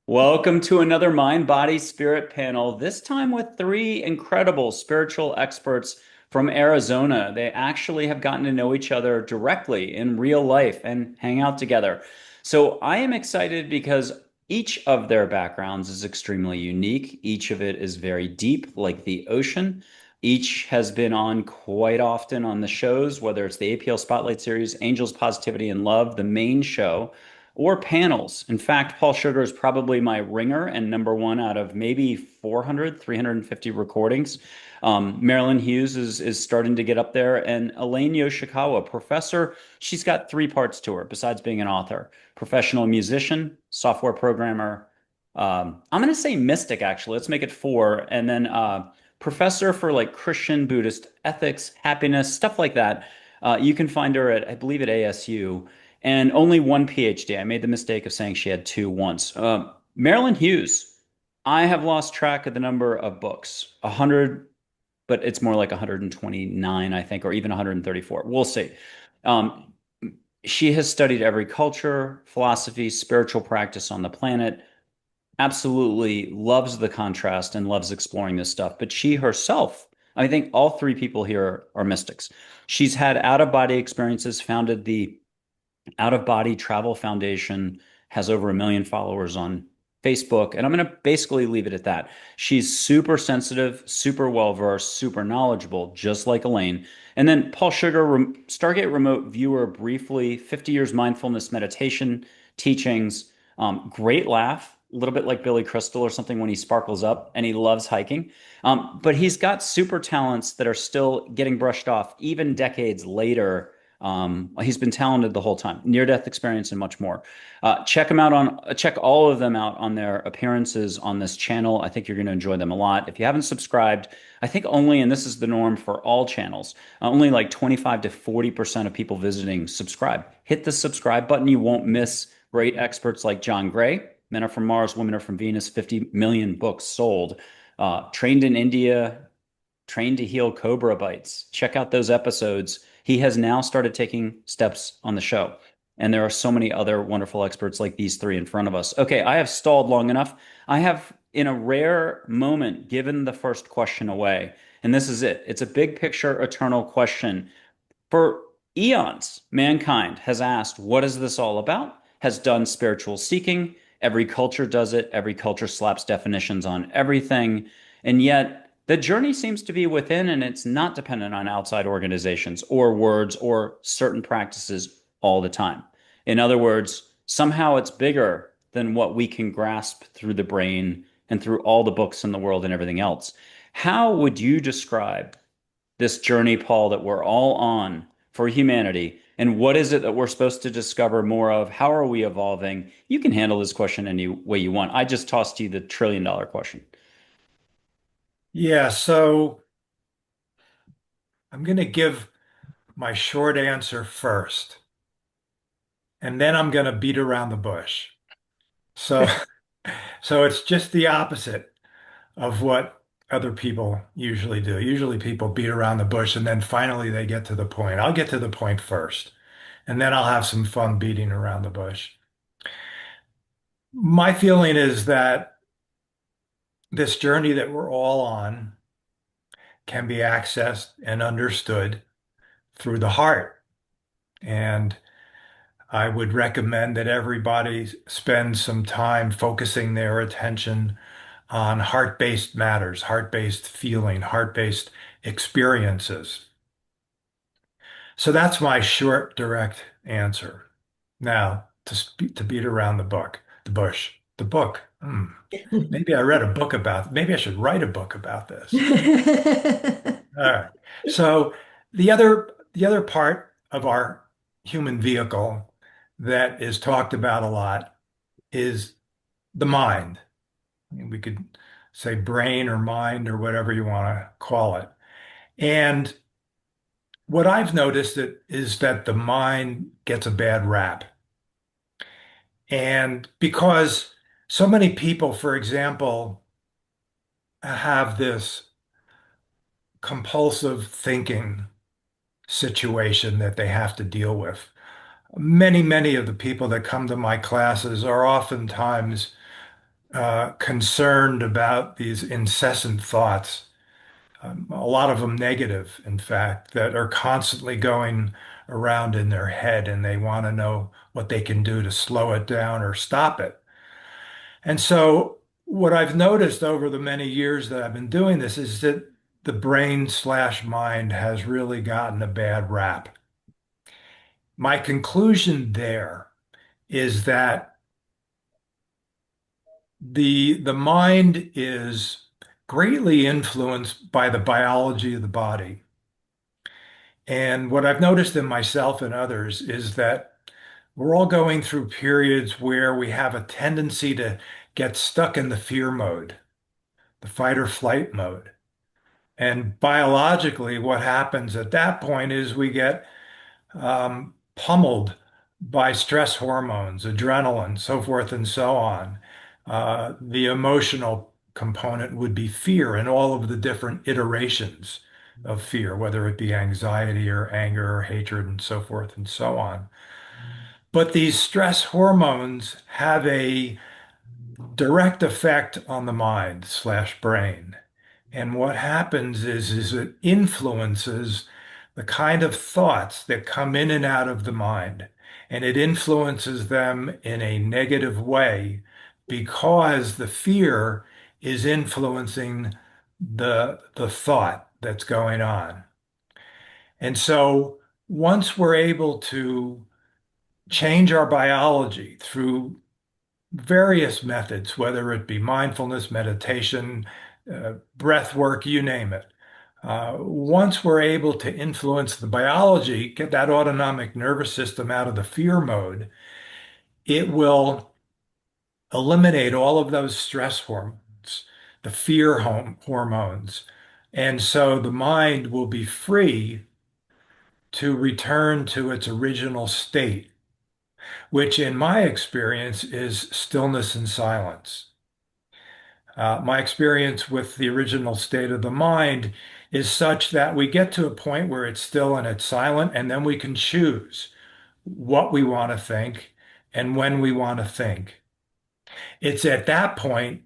Welcome to another Mind, Body, Spirit panel, this time with three incredible spiritual experts from Arizona. They actually have gotten to know each other directly in real life and hang out together. So I am excited because each of their backgrounds is extremely unique. Each of it is very deep, like the ocean. Each has been on quite often on the shows, whether it's the APL Spotlight Series, Angels, Positivity, and Love, the main show or panels. In fact, Paul Sugar is probably my ringer and number one out of maybe 400, 350 recordings. Marilynn Hughes is starting to get up there, and Elaine Yoshikawa, professor. She's got three parts to her besides being an author: professional musician, software programmer. I'm going to say mystic, actually. Let's make it four. And then professor for like Christian, Buddhist ethics, happiness, stuff like that. You can find her at, I believe, at ASU and only one PhD. I made the mistake of saying she had two once. Marilynn Hughes. I have lost track of the number of books. 100, but it's more like 129, I think, or even 134. We'll see. Um, she has studied every culture, philosophy, spiritual practice on the planet. Absolutely loves the contrast and loves exploring this stuff. But she herself, I think all three people here are mystics. She's had out of body experiences, founded the Out of Body Travel Foundation, has over 1 million followers on Facebook. And I'm going to basically leave it at that. She's super sensitive, super well versed, super knowledgeable, just like Elaine. And then Paul Sugar, Stargate Remote viewer, briefly, 50 years mindfulness meditation teachings, great laugh. A little bit like Billy Crystal or something when he sparkles up, and he loves hiking. But he's got super talents that are still getting brushed off even decades later. He's been talented the whole time, near death experience and much more. Check all of them out on their appearances on this channel. I think you're going to enjoy them a lot. If you haven't subscribed, I think only, and this is the norm for all channels, only like 25 to 40% of people visiting subscribe. Hit the subscribe button. You won't miss great experts like John Gray. Men Are From Mars, Women Are From Venus, 50 million books sold. Trained in India, Trained to Heal Cobra Bites. Check out those episodes. He has now started taking steps on the show. And there are so many other wonderful experts like these three in front of us. Okay, I have stalled long enough. I have, in a rare moment, given the first question away. And this is it. It's a big picture, eternal question. For eons, mankind has asked, what is this all about? Has done spiritual seeking. Every culture does it. Every culture slaps definitions on everything. And yet, the journey seems to be within, and it's not dependent on outside organizations or words or certain practices all the time. In other words, somehow it's bigger than what we can grasp through the brain and through all the books in the world and everything else. How would you describe this journey, Paul, that we're all on for humanity? And what is it that we're supposed to discover more of? How are we evolving? You can handle this question any way you want. I just tossed you the $1 trillion question. Yeah, so I'm going to give my short answer first, and then I'm going to beat around the bush. So, so it's just the opposite of what other people usually do. Usually people beat around the bush and then finally they get to the point. I'll get to the point first, and then I'll have some fun beating around the bush. My feeling is that this journey that we're all on can be accessed and understood through the heart. And I would recommend that everybody spend some time focusing their attention on heart-based matters, heart-based feeling, heart-based experiences. So that's my short, direct answer. Now, to beat around the bush, the book. Maybe I read a book about, maybe I should write a book about this. All right. So the other part of our human vehicle that is talked about a lot is the mind. I mean, we could say brain or mind or whatever you want to call it. And what I've noticed is that the mind gets a bad rap. And because so many people, for example, have this compulsive thinking situation that they have to deal with. Many of the people that come to my classes are oftentimes concerned about these incessant thoughts, a lot of them negative, in fact, that are constantly going around in their head, and they want to know what they can do to slow it down or stop it. And so, what I've noticed over the many years that I've been doing this is that the brain slash mind has really gotten a bad rap. My conclusion there is that the mind is greatly influenced by the biology of the body. And what I've noticed in myself and others is that we're all going through periods where we have a tendency to get stuck in the fear mode, the fight or flight mode. And biologically, what happens at that point is we get pummeled by stress hormones, adrenaline, so forth and so on. The emotional component would be fear and all of the different iterations of fear, whether it be anxiety or anger or hatred and so forth and so on. But these stress hormones have a direct effect on the mind slash brain. And what happens is it influences the kind of thoughts that come in and out of the mind. And it influences them in a negative way because the fear is influencing the thought that's going on. And so once we're able to change our biology through various methods, whether it be mindfulness, meditation, breath work, you name it. Once we're able to influence the biology, get that autonomic nervous system out of the fear mode, it will eliminate all of those stress hormones, the fear hormones. And so the mind will be free to return to its original state, which in my experience is stillness and silence. My experience with the original state of the mind is such that we get to a point where it's still and it's silent, and then we can choose what we want to think and when we want to think. It's at that point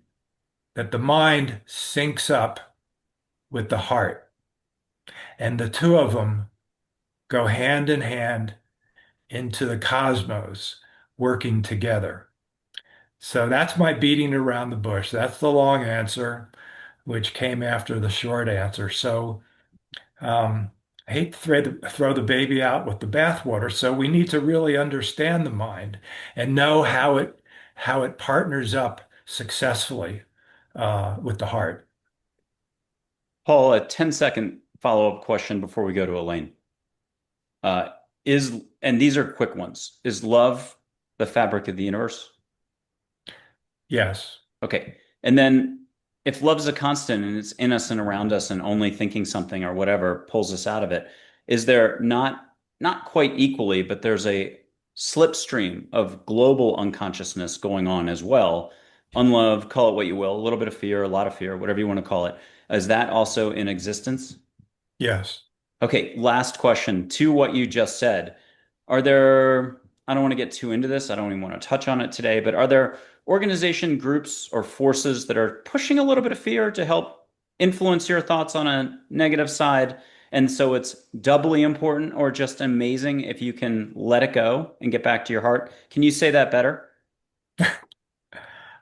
that the mind syncs up with the heart, and the two of them go hand in hand into the cosmos, working together. So that's my beating around the bush. That's the long answer, which came after the short answer. So Um, I hate to throw the baby out with the bathwater. So we need to really understand the mind and know how it partners up successfully with the heart. Paul, a 10-second follow-up question before we go to Elaine. Uh, and these are quick ones. Is love the fabric of the universe? Yes. Okay. And then if love is a constant and it's in us and around us and only thinking something or whatever pulls us out of it, is there not quite equally, but there's a slipstream of global unconsciousness going on as well? Unlove, call it what you will, a little bit of fear, a lot of fear, whatever you want to call it. Is that also in existence? Yes. Okay, last question to what you just said. Are there, I don't want to get too into this, I don't even want to touch on it today, but are there organization groups or forces that are pushing a little bit of fear to help influence your thoughts on a negative side? And so it's doubly important or just amazing if you can let it go and get back to your heart. Can you say that better?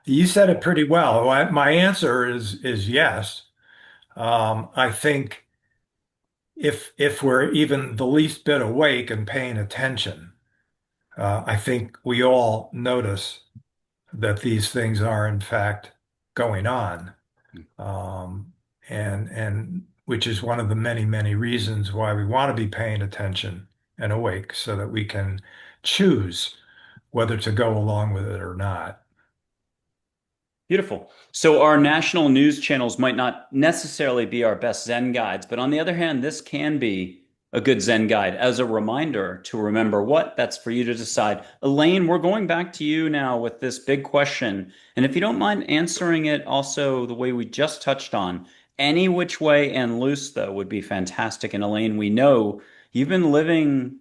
You said it pretty well. My answer is yes. I think if we're even the least bit awake and paying attention, I think we all notice that these things are in fact going on. um, and which is one of the many, many reasons why we want to be paying attention and awake so that we can choose whether to go along with it or not. Beautiful. So our national news channels might not necessarily be our best Zen guides, but on the other hand, this can be a good Zen guide as a reminder to remember what that's for you to decide. Elaine, we're going back to you now with this big question. And if you don't mind answering it also the way we just touched on, any which way and loose, though, would be fantastic. And Elaine, we know you've been living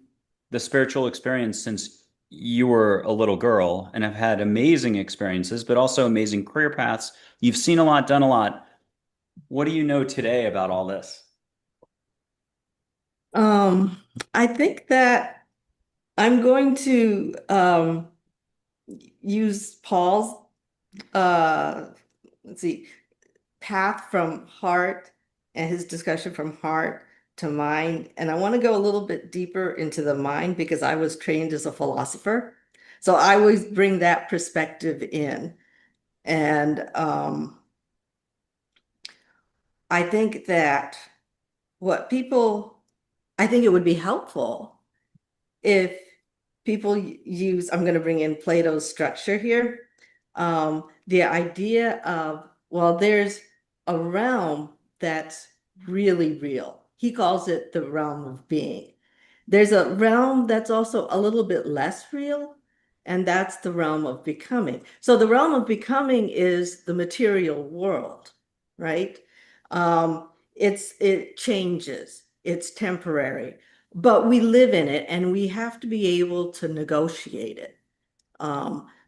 the spiritual experience since you were a little girl and have had amazing experiences, but also amazing career paths. You've seen a lot, done a lot. What do you know today about all this? Um, I think that I'm going to use Paul's uh let's see, path from heart and his discussion from heart to mind. And I want to go a little bit deeper into the mind because I was trained as a philosopher. So I always bring that perspective in. And I think that what people, I think it would be helpful if people use, I'm going to bring in Plato's structure here. The idea of, well, there's a realm that's really real. He calls it the realm of being. There's a realm that's also a little bit less real, and that's the realm of becoming. So the realm of becoming is the material world, right? It changes, it's temporary, but we live in it and we have to be able to negotiate it.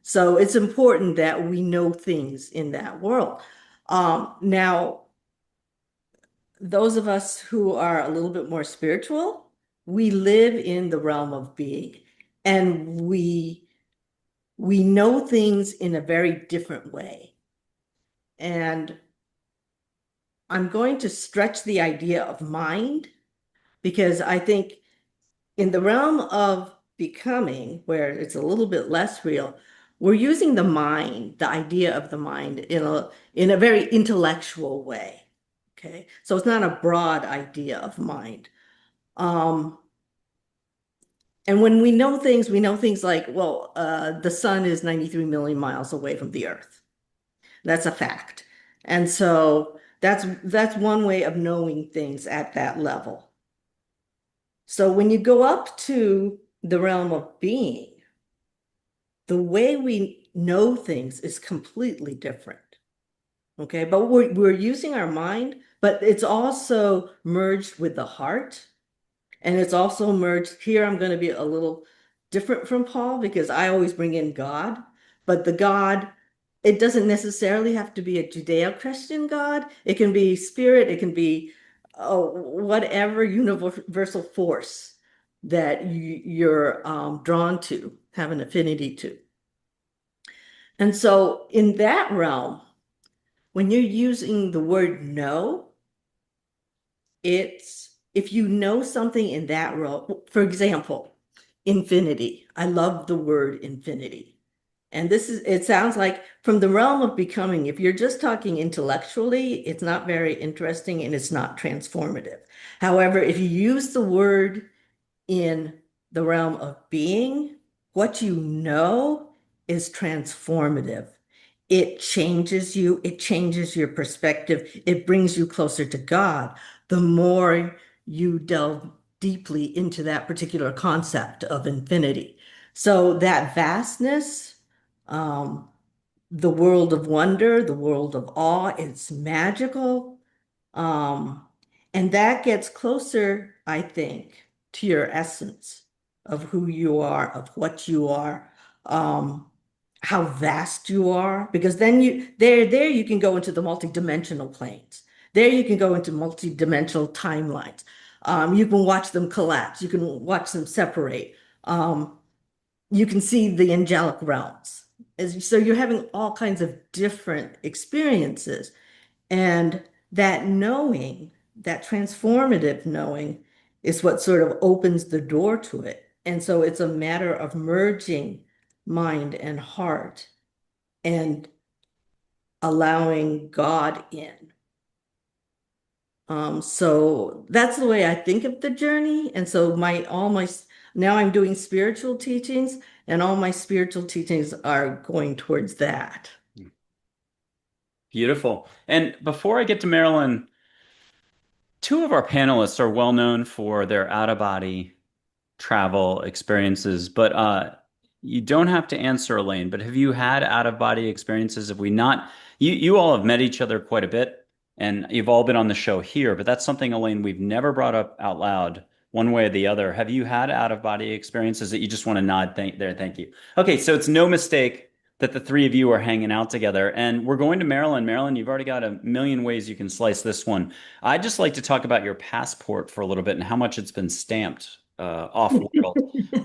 So it's important that we know things in that world. Now, those of us who are a little bit more spiritual, we live in the realm of being, and we know things in a very different way. And I'm going to stretch the idea of mind because I think in the realm of becoming, where it's a little bit less real, we're using the mind, the idea of the mind, in a very intellectual way. Okay, so it's not a broad idea of mind. Um, and when we know things like, well, the sun is 93 million miles away from the Earth. That's a fact. And so that's one way of knowing things at that level. So when you go up to the realm of being, the way we know things is completely different. Okay, but we're using our mind, but it's also merged with the heart. And it's also merged here. I'm going to be a little different from Paul because I always bring in God, but the God, it doesn't necessarily have to be a Judeo-Christian God. It can be spirit, it can be whatever universal force that you're drawn to, have an affinity to. And so in that realm, when you're using the word know, it's if you know something in that realm, for example, infinity. I love the word infinity. And it sounds like from the realm of becoming, if you're just talking intellectually, it's not very interesting and it's not transformative. However, if you use the word in the realm of being, what you know is transformative. It changes you, it changes your perspective, it brings you closer to God. The more you delve deeply into that particular concept of infinity. So that vastness, um, the world of wonder, the world of awe, it's magical. Um, and that gets closer, I think, to your essence of who you are, of what you are, how vast you are, because then there you can go into the multidimensional planes. There you can go into multidimensional timelines. You can watch them collapse. You can watch them separate. You can see the angelic realms. So you're having all kinds of different experiences. And that knowing, that transformative knowing, is what sort of opens the door to it. And so it's a matter of merging mind and heart and allowing God in. So that's the way I think of the journey. And so now I'm doing spiritual teachings, and all my spiritual teachings are going towards that. Beautiful. And before I get to Marilyn, two of our panelists are well known for their out-of-body travel experiences, but you don't have to answer, Elaine, but have you had out-of-body experiences? Have we not? You all have met each other quite a bit, and you've all been on the show here, but that's something, Elaine, we've never brought up out loud. one way or the other. Have you had out of body experiences that you just want to nod there? Thank you. Okay, so it's no mistake that the three of you are hanging out together, and we're going to Maryland. Maryland, you've already got a million ways you can slice this one. I'd just like to talk about your passport for a little bit and how much it's been stamped off world.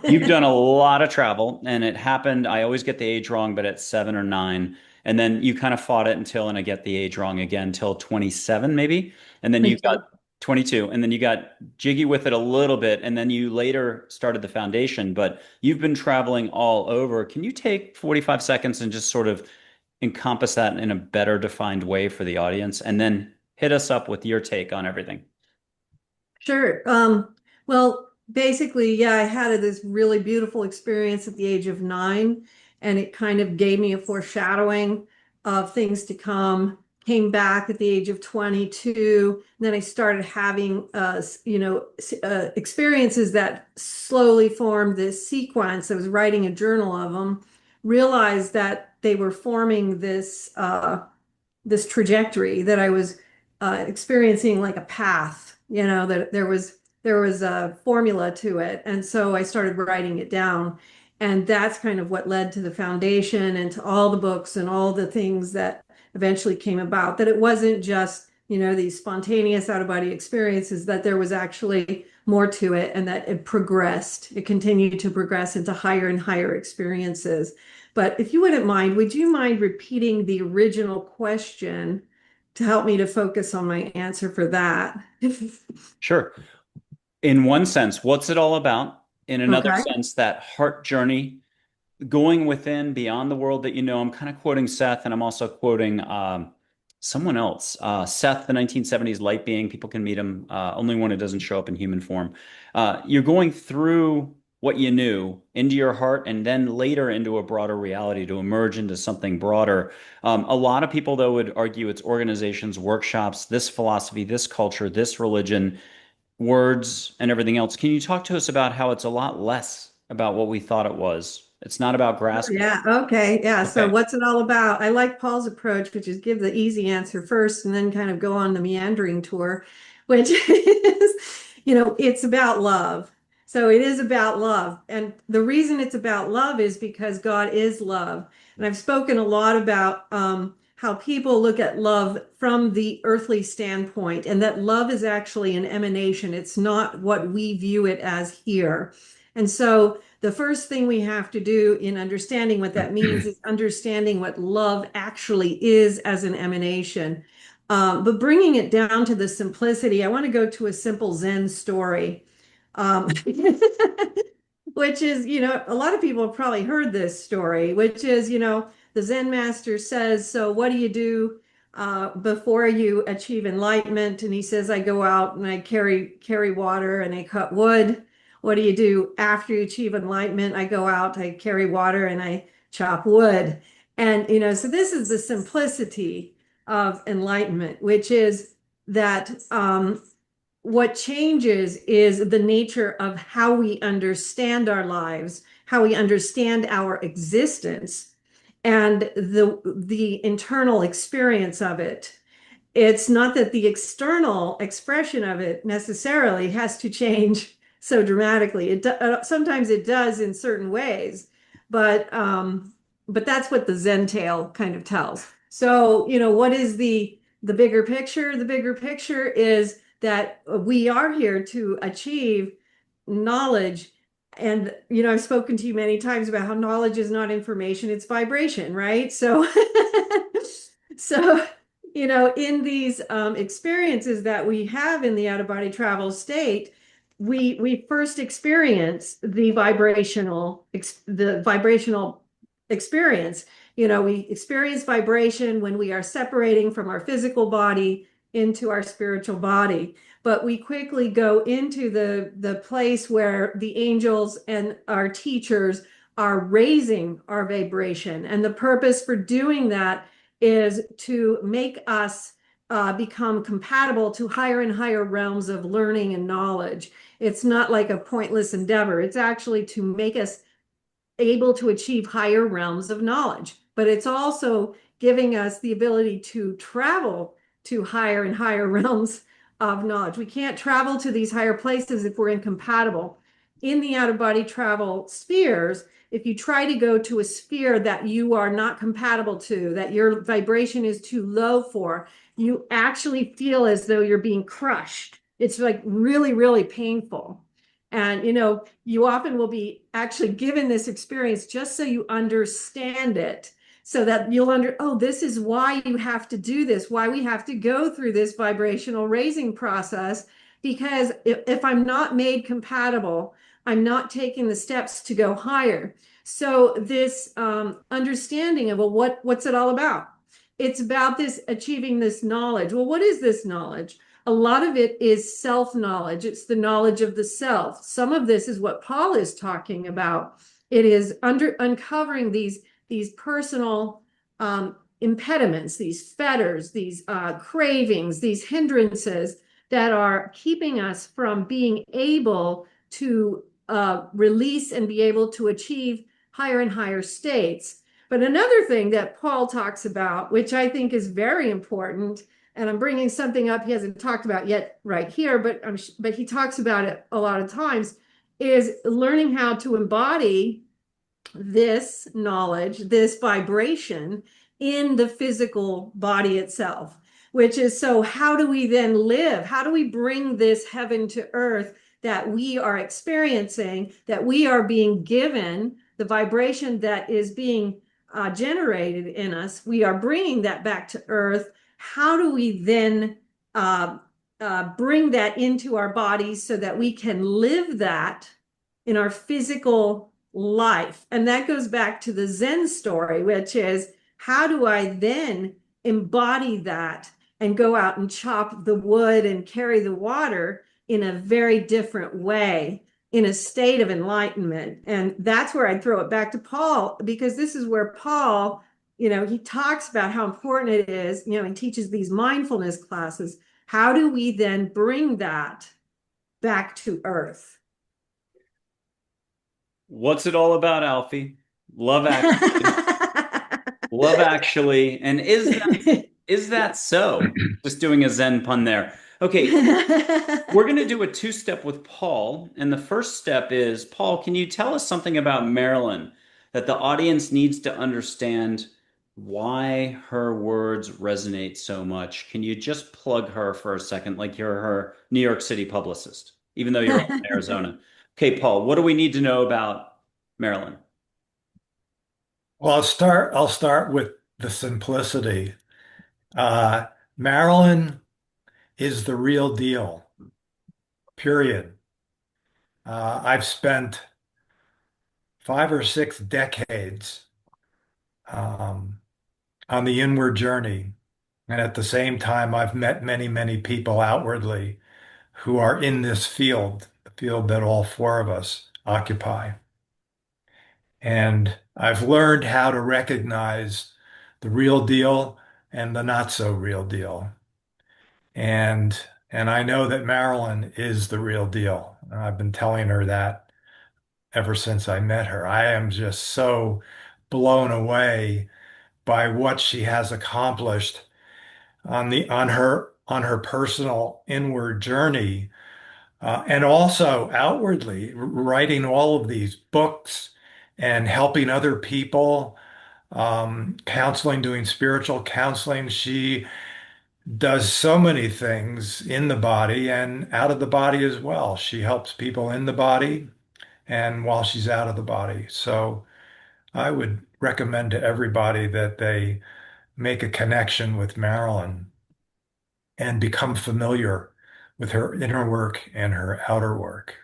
You've done a lot of travel, and it happened. I always get the age wrong, but at 7 or 9. And then you kind of fought it until, and I get the age wrong again, till 27, maybe. And then you Me got too. 22, and then you got jiggy with it a little bit. And then you later started the foundation, but you've been traveling all over. Can you take 45 seconds and just sort of encompass that in a better defined way for the audience? And then hit us up with your take on everything. Sure. Well, basically, yeah, I had this really beautiful experience at the age of 9, and it kind of gave me a foreshadowing of things to come. Came back at the age of 22, and then I started having, experiences that slowly formed this sequence. I was writing a journal of them, realized that they were forming this trajectory that I was experiencing like a path, that there was a formula to it. And so I started writing it down. And that's kind of what led to the foundation and to all the books and all the things that eventually came about. That it wasn't just, these spontaneous out of body experiences, that there was actually more to it and that it progressed. It continued to progress into higher and higher experiences. But if you wouldn't mind, would you mind repeating the original question to help me to focus on my answer for that? Sure. In one sense, what's it all about? In another Okay. sense, that heart journey going within beyond the world that you know. I'm kind of quoting Seth, and I'm also quoting someone else. Seth, the 1970s light being. People can meet him only when it doesn't show up in human form. You're going through what you knew into your heart, and then later into a broader reality to emerge into something broader. A lot of people, though, would argue it's organizations, workshops, this philosophy, this culture, this religion, words, and everything else. Can you talk to us about how it's a lot less about what we thought it was? It's not about grasping. Yeah, okay. Yeah. So Okay. what's it all about? I like Paul's approach, which is give the easy answer first and then kind of go on the meandering tour, which is, it's about love. So it is about love. And the reason it's about love is because God is love. And I've spoken a lot about how people look at love from the earthly standpoint, and that love is actually an emanation. It's not what we view it as here. And so the first thing we have to do in understanding what that means is understanding what love actually is as an emanation. But bringing it down to the simplicity, I want to go to a simple Zen story, which is, a lot of people have probably heard this story, which is, the Zen master says, so what do you do before you achieve enlightenment? And he says, I go out and I carry water and I cut wood. What do you do after you achieve enlightenment? I go out, I carry water, and I chop wood. And, so this is the simplicity of enlightenment, which is that what changes is the nature of how we understand our lives, how we understand our existence, and the internal experience of it. It's not that the external expression of it necessarily has to change so dramatically. Sometimes it does in certain ways, but that's what the Zen tale kind of tells. So, what is the bigger picture? The bigger picture is that we are here to achieve knowledge. And, I've spoken to you many times about how knowledge is not information, it's vibration, right? So, so in these experiences that we have in the out-of-body travel state, we first experience the vibrational experience. We experience vibration when we are separating from our physical body into our spiritual body. But we quickly go into the place where the angels and our teachers are raising our vibration. And the purpose for doing that is to make us become compatible to higher and higher realms of learning and knowledge. It's not like a pointless endeavor. It's actually to make us able to achieve higher realms of knowledge. But it's also giving us the ability to travel to higher and higher realms of knowledge. We can't travel to these higher places if we're incompatible. In the out-of-body travel spheres, if you try to go to a sphere that you are not compatible to, that your vibration is too low for, you actually feel as though you're being crushed. It's like really, really painful. And you often will be actually given this experience just so you understand it, so that oh, this is why you have to do this, why we have to go through this vibrational raising process. Because if I'm not made compatible, I'm not taking the steps to go higher. So this understanding of, well, what's it all about? It's about this achieving this knowledge. Well, what is this knowledge? A lot of it is self-knowledge. It's the knowledge of the self. Some of this is what Paul is talking about. It is uncovering these personal impediments, these fetters, these cravings, these hindrances that are keeping us from being able to release and be able to achieve higher and higher states. But another thing that Paul talks about, which I think is very important, and I'm bringing something up he hasn't talked about yet right here, but he talks about it a lot of times, is learning how to embody this knowledge, this vibration in the physical body itself, which is, so how do we then live? How do we bring this heaven to earth that we are experiencing, that we are being given, the vibration that is being generated in us? We are bringing that back to earth. How do we then bring that into our bodies so that we can live that in our physical life? And that goes back to the Zen story, which is, how do I then embody that and go out and chop the wood and carry the water in a very different way, in a state of enlightenment? And that's where I'd throw it back to Paul, because this is where Paul, he talks about how important it is, and teaches these mindfulness classes. How do we then bring that back to earth? What's it all about, Alfie? Love Actually. Love Actually. And is that so? Just doing a Zen pun there. Okay, we're going to do a two-step with Paul. And the first step is, Paul, can you tell us something about Marilynn that the audience needs to understand why her words resonate so much? Can you just plug her for a second, like you're her New York City publicist, even though you're in Arizona? Okay, Paul, what do we need to know about Marilynn? Well, I'll start with the simplicity. Marilyn is the real deal, period. I've spent 5 or 6 decades um, on the inward journey. And at the same time, I've met many, many people outwardly who are in this field, the field that all four of us occupy. And I've learned how to recognize the real deal and the not so real deal. And and I know that Marilyn is the real deal. And I've been telling her that ever since I met her. I am just so blown away by what she has accomplished on her personal inward journey, and also outwardly writing all of these books and helping other people, counseling, doing spiritual counseling. She does so many things in the body and out of the body as well. She helps people in the body and while she's out of the body. So I would recommend to everybody that they make a connection with Marilyn and become familiar with her inner work and her outer work.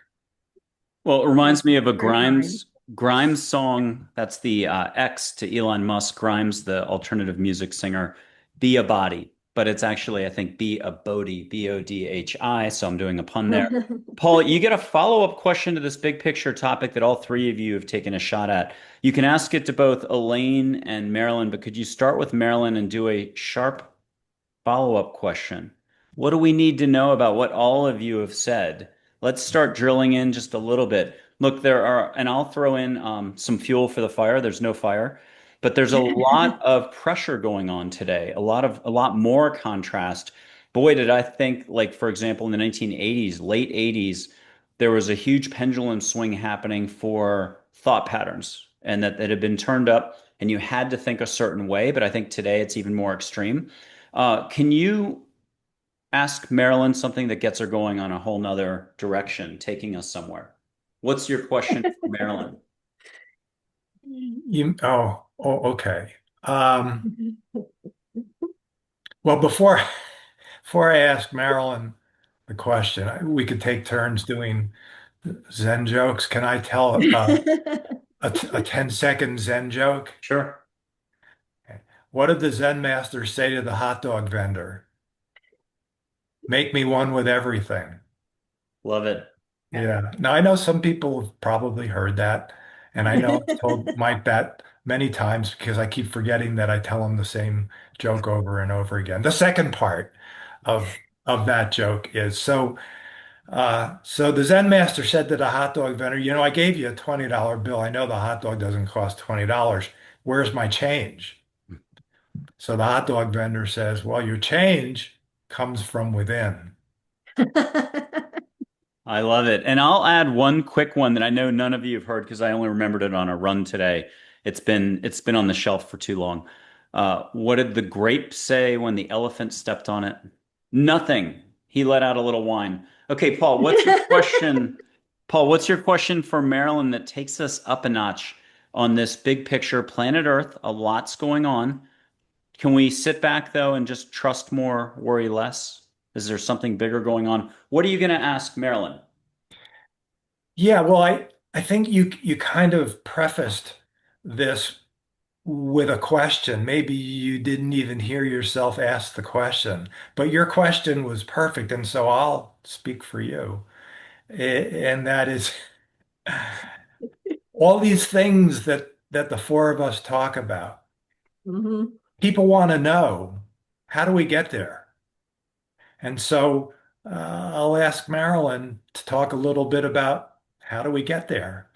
Well, it reminds me of a Very kind. Grimes song. That's the X to Elon Musk. Grimes, the alternative music singer, "Be a Body," but it's actually, I think, "Be a Bodhi," Bodhi. So I'm doing a pun there. Paul, you get a follow-up question to this big picture topic that all three of you have taken a shot at. You can ask it to both Elaine and Marilynn, but could you start with Marilynn and do a sharp follow-up question? What do we need to know about what all of you have said? Let's start drilling in just a little bit. Look, there are, and I'll throw in some fuel for the fire. There's no fire, but there's a lot of pressure going on today. A lot more contrast. boy, did I think, like, for example, in the 1980s, late 80s, there was a huge pendulum swing happening for thought patterns and that had been turned up and you had to think a certain way. But I think today it's even more extreme. Can you ask Marilyn something that gets her going on a whole nother direction, taking us somewhere? What's your question for Marilyn? Okay. Well, before I ask Marilyn the question, we could take turns doing Zen jokes. Can I tell a 10-second Zen joke? Sure. Okay. What did the Zen master say to the hot dog vendor? Make me one with everything. Love it. Yeah. Now I know some people have probably heard that, and I know I've told Mike that many times because I keep forgetting that I tell him the same joke over and over again. The second part of that joke is so the Zen master said to the hot dog vendor, you know, I gave you a $20 bill. I know the hot dog doesn't cost $20. Where's my change? So the hot dog vendor says, well, your change comes from within. I love it. And I'll add one quick one that I know none of you have heard because I only remembered it on a run today. It's been on the shelf for too long. What did the grape say when the elephant stepped on it? Nothing. He let out a little wine. Okay, Paul, what's your question? Paul, what's your question for Marilyn that takes us up a notch on this big picture, planet Earth? A lot's going on. Can we sit back though and just trust more, worry less? Is there something bigger going on? What are you going to ask Marilyn? Yeah, well, I think you kind of prefaced this with a question. Maybe you didn't even hear yourself ask the question, but your question was perfect, and so I'll speak for you. And that is all these things that the four of us talk about. Mhm. People want to know, how do we get there? And so I'll ask Marilyn to talk a little bit about how do we get there?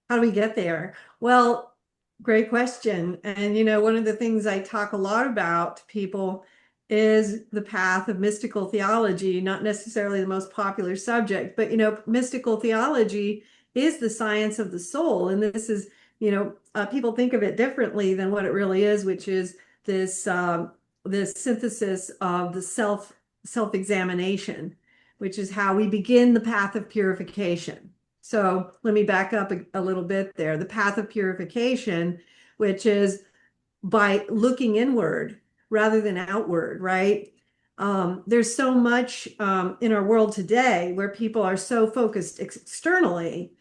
How do we get there? Well, great question. And one of the things I talk a lot about to people is the path of mystical theology, not necessarily the most popular subject, but mystical theology is the science of the soul. And this is, people think of it differently than what it really is, which is this synthesis of the self-examination, which is how we begin the path of purification. So let me back up a little bit there. The path of purification, which is by looking inward rather than outward, right? There's so much in our world today where people are so focused externally,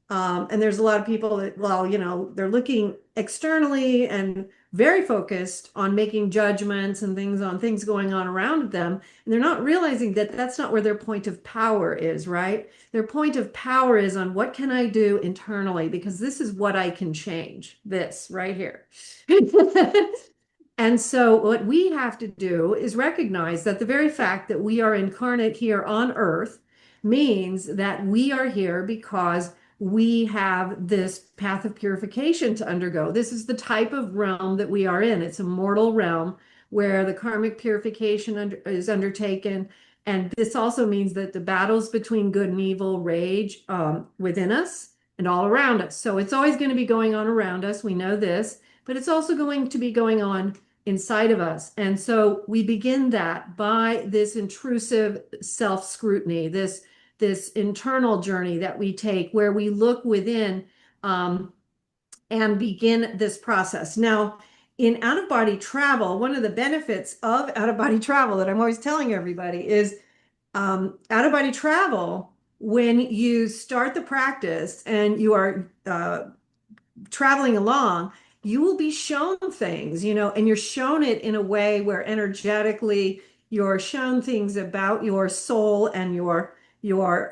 and there's a lot of people that, well, they're looking externally and very focused on making judgments and things on things going on around them. And they're not realizing that that's not where their point of power is, right? Their point of power is on what can I do internally, because this is what I can change, this right here. And so what we have to do is recognize that the very fact that we are incarnate here on earth means that we are here because we have this path of purification to undergo. This is the type of realm that we are in. It's a mortal realm where the karmic purification is undertaken. And this also means that the battles between good and evil rage within us and all around us. So it's always going to be going on around us. We know this, but it's also going to be going on inside of us. And so we begin that by this intrusive self-scrutiny, this internal journey that we take where we look within and begin this process. Now, in out-of-body travel, one of the benefits of out-of-body travel that I'm always telling everybody is out-of-body travel, when you start the practice and you are traveling along, you will be shown things, and you're shown it in a way where energetically you're shown things about your soul and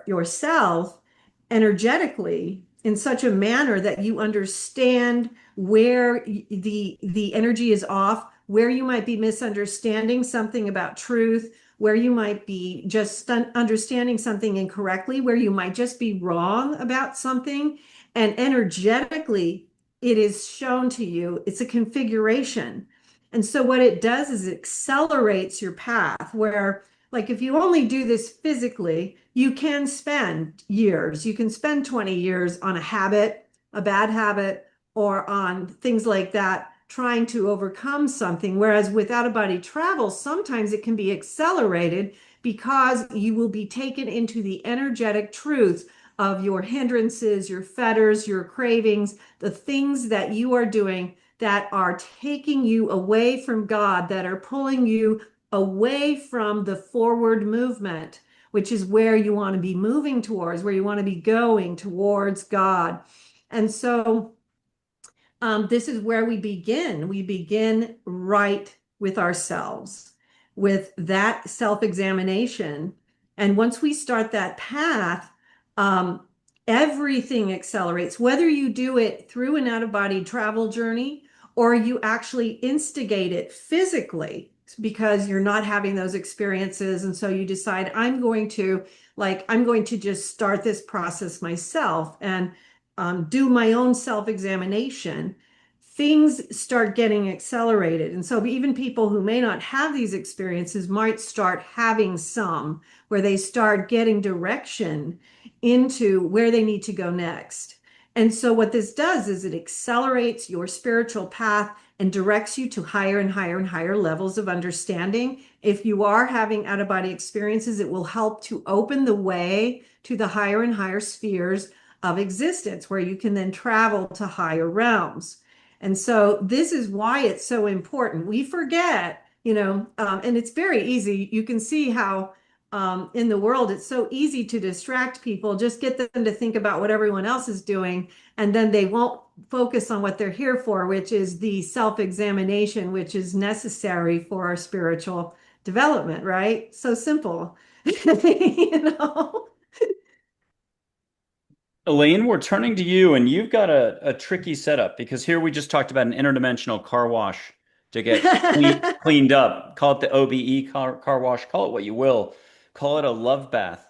yourself energetically in such a manner that you understand where the energy is off, where you might be misunderstanding something about truth, where you might be just understanding something incorrectly, where you might just be wrong about something. And energetically, it is shown to you. It's a configuration. And so what it does is it accelerates your path, where like if you only do this physically, you can spend years. You can spend 20 years on a habit, a bad habit, or on things like that, trying to overcome something. Whereas with out of body travel, sometimes it can be accelerated because you will be taken into the energetic truth of your hindrances, your fetters, your cravings, the things that you are doing that are taking you away from God, that are pulling you away from the forward movement, which is where you want to be moving towards, where you want to be going towards God. And so this is where we begin. We begin right with ourselves, with that self-examination. And once we start that path, um, everything accelerates, whether you do it through an out-of-body travel journey or you actually instigate it physically because you're not having those experiences. And so you decide, I'm going to just start this process myself and do my own self-examination, things start getting accelerated. And so even people who may not have these experiences might start having some where they start getting direction into where they need to go next. And so what this does is it accelerates your spiritual path and directs you to higher and higher and higher levels of understanding. If you are having out of body experiences, it will help to open the way to the higher and higher spheres of existence where you can then travel to higher realms. And so this is why it's so important. We forget, and it's very easy. You can see how in the world it's so easy to distract people. Just get them to think about what everyone else is doing, and then they won't focus on what they're here for, which is the self-examination, which is necessary for our spiritual development, right? So simple, you know? Elaine, we're turning to you, and you've got a tricky setup because here we just talked about an interdimensional car wash to get cleaned up. Call it the OBE car wash, call it what you will. Call it a love bath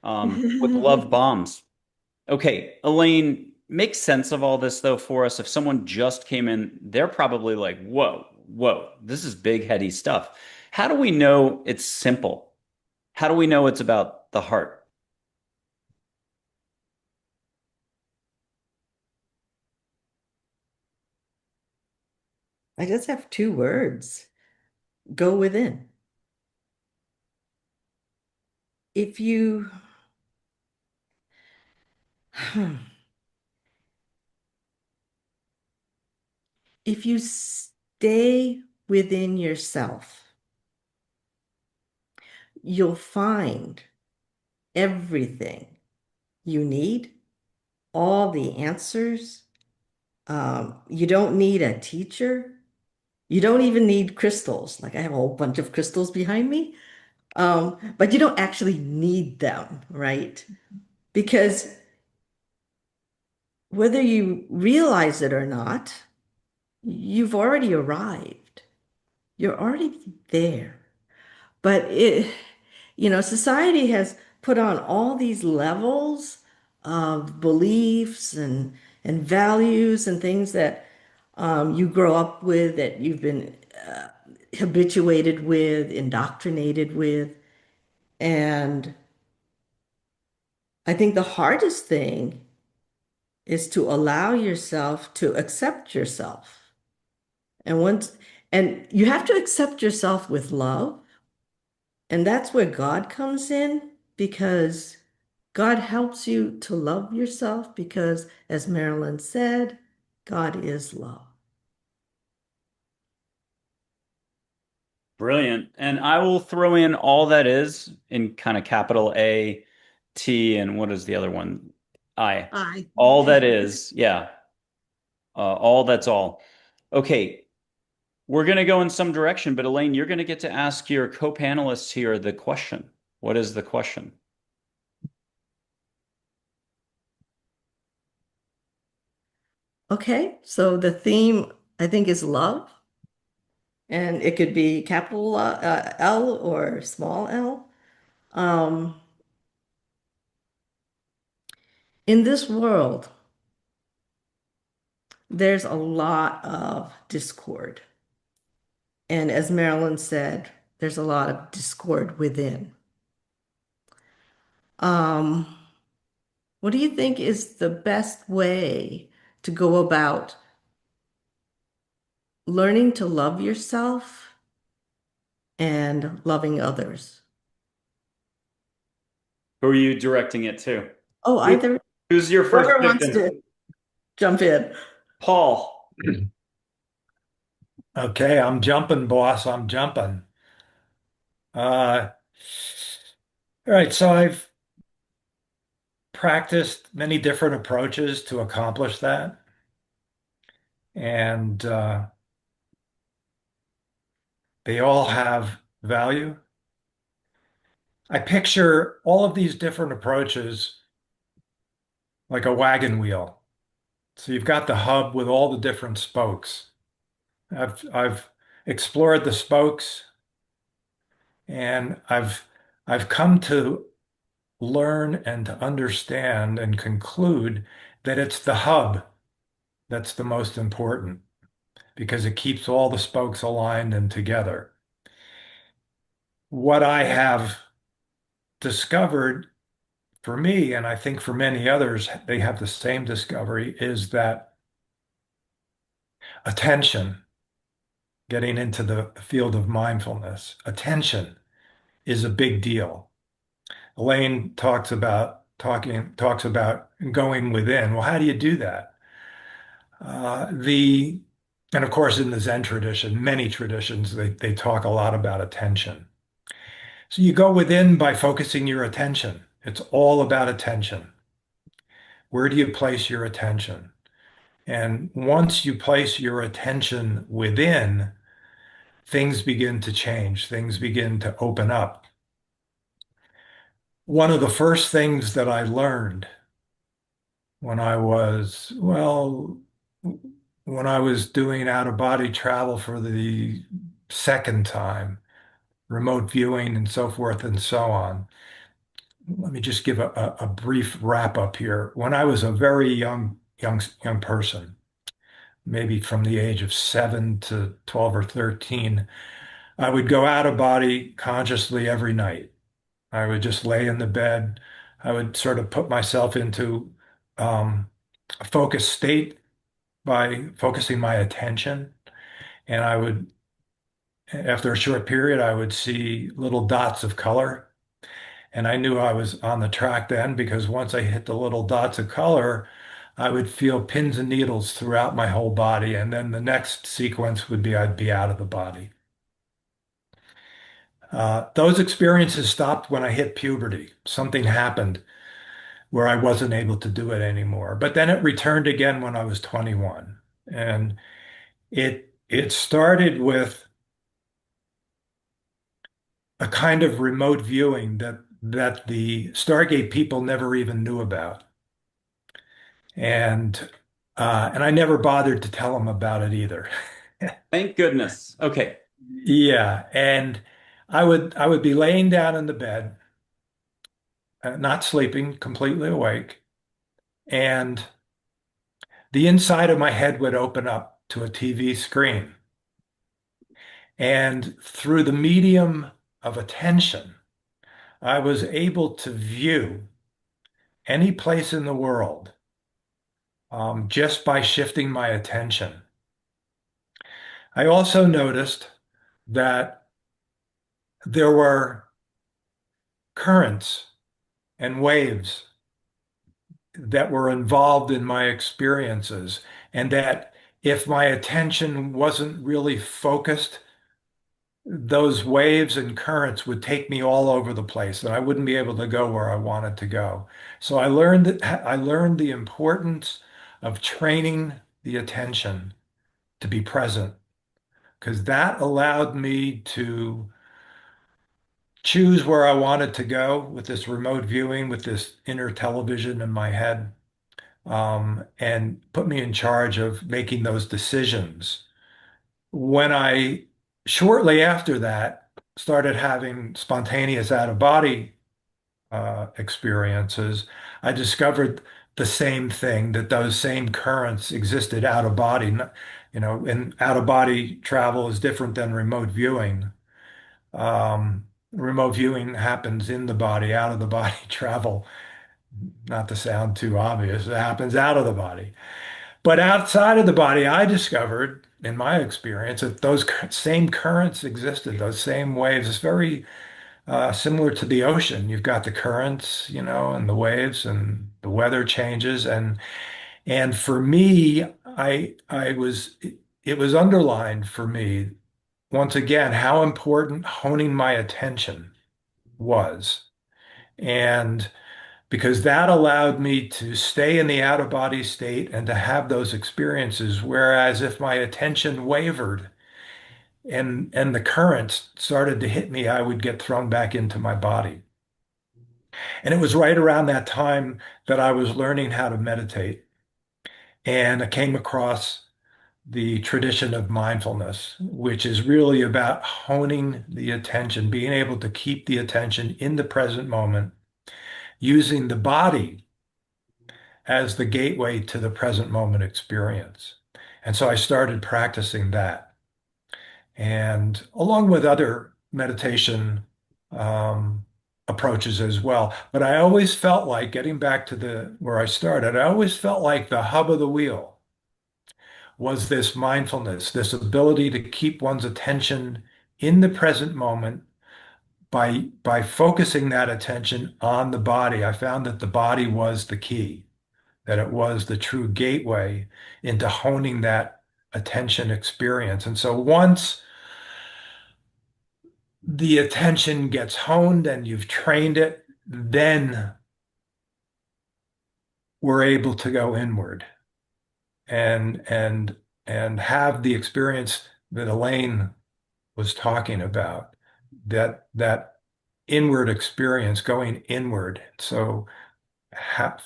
with love bombs. Okay, Elaine, make sense of all this though for us. If someone just came in, they're probably like, whoa, whoa, this is big, heady stuff. How do we know it's simple? How do we know it's about the heart? I just have two words. Go within. If you if you stay within yourself, you'll find everything you need, all the answers. You don't need a teacher. You don't even need crystals. Like I have a whole bunch of crystals behind me. But you don't actually need them, right? Because whether you realize it or not, you've already arrived. You're already there. But society has put on all these levels of beliefs and values and things that you grow up with, that you've been habituated with, indoctrinated with. And I think the hardest thing is to allow yourself to accept yourself. And once, and you have to accept yourself with love. And that's where God comes in, because God helps you to love yourself because, as Marilyn said, God is love. Brilliant. And I will throw in all that is in kind of capital A, T, and what is the other one? I. I. All that is, yeah. All that's all. Okay, we're going to go in some direction, but Elaine, you're going to get to ask your co-panelists here the question. What is the question? Okay, so the theme, I think, is love, and it could be capital L or small l. Um, in this world, there's a lot of discord. And as Marilyn said, there's a lot of discord within. Um, what do you think is the best way to go about learning to love yourself and loving others? Who are you directing it to? Oh, Who- either Who's your first whoever wants victim? to jump in. Paul. Okay, I'm jumping, boss. I'm jumping. All right, so I've practiced many different approaches to accomplish that, and they all have value. I picture all of these different approaches like a wagon wheel. So you've got the hub with all the different spokes. I've explored the spokes, and I've come to learn and to understand and conclude that it's the hub that's the most important because it keeps all the spokes aligned and together. What I have discovered for me, and I think for many others, they have the same discovery, is that attention, getting into the field of mindfulness, attention is a big deal. Elaine talks about going within. Well, how do you do that? The and of course in the Zen tradition, many traditions, they talk a lot about attention. So you go within by focusing your attention. It's all about attention. Where do you place your attention? And once you place your attention within, things begin to change, things begin to open up. One of the first things that I learned when I was, well, when I was doing out of body travel for the second time, remote viewing and so forth and so on. Let me just give a brief wrap up here. When I was a very young person, maybe from the age of 7 to 12 or 13, I would go out of body consciously every night. I would just lay in the bed. I would sort of put myself into a focused state by focusing my attention. And I would, after a short period, I would see little dots of color. And I knew I was on the track then because once I hit the little dots of color, I would feel pins and needles throughout my whole body. And then the next sequence would be I'd be out of the body. Those experiences stopped when I hit puberty. Something happened where I wasn't able to do it anymore. But then it returned again when I was 21. And it started with a kind of remote viewing that the Stargate people never even knew about. And and I never bothered to tell them about it either. Thank goodness. Okay. Yeah, and I would be laying down in the bed, not sleeping, completely awake, and the inside of my head would open up to a TV screen. And through the medium of attention, I was able to view any place in the world just by shifting my attention. I also noticed that there were currents and waves that were involved in my experiences, and that if my attention wasn't really focused, those waves and currents would take me all over the place, and I wouldn't be able to go where I wanted to go. So I learned the importance of training the attention to be present, because that allowed me to choose where I wanted to go with this remote viewing, with this inner television in my head, and put me in charge of making those decisions. When I, shortly after that, started having spontaneous out-of-body experiences, I discovered the same thing, that those same currents existed out of body. And out of body travel is different than remote viewing. Remote viewing happens in the body, out of the body travel, not to sound too obvious, it happens out of the body. But outside of the body, I discovered, in my experience, that those same currents existed, those same waves. It's very similar to the ocean. You've got the currents, and the waves, and the weather changes, and for me, I was it was underlined for me once again how important honing my attention was. And because that allowed me to stay in the out of body state and to have those experiences. Whereas if my attention wavered and the currents started to hit me, I would get thrown back into my body. And it was right around that time that I was learning how to meditate. And I came across the tradition of mindfulness, which is really about honing the attention, being able to keep the attention in the present moment, using the body as the gateway to the present moment experience. And so I started practicing that. And along with other meditation um, approaches as well. But I always felt like, getting back to the where I started, I always felt like the hub of the wheel was this mindfulness, this ability to keep one's attention in the present moment by focusing that attention on the body. I found that the body was the key, that it was the true gateway into honing that attention experience. And so once the attention gets honed and you've trained it, then we're able to go inward and have the experience that Elaine was talking about, that inward experience, going inward. So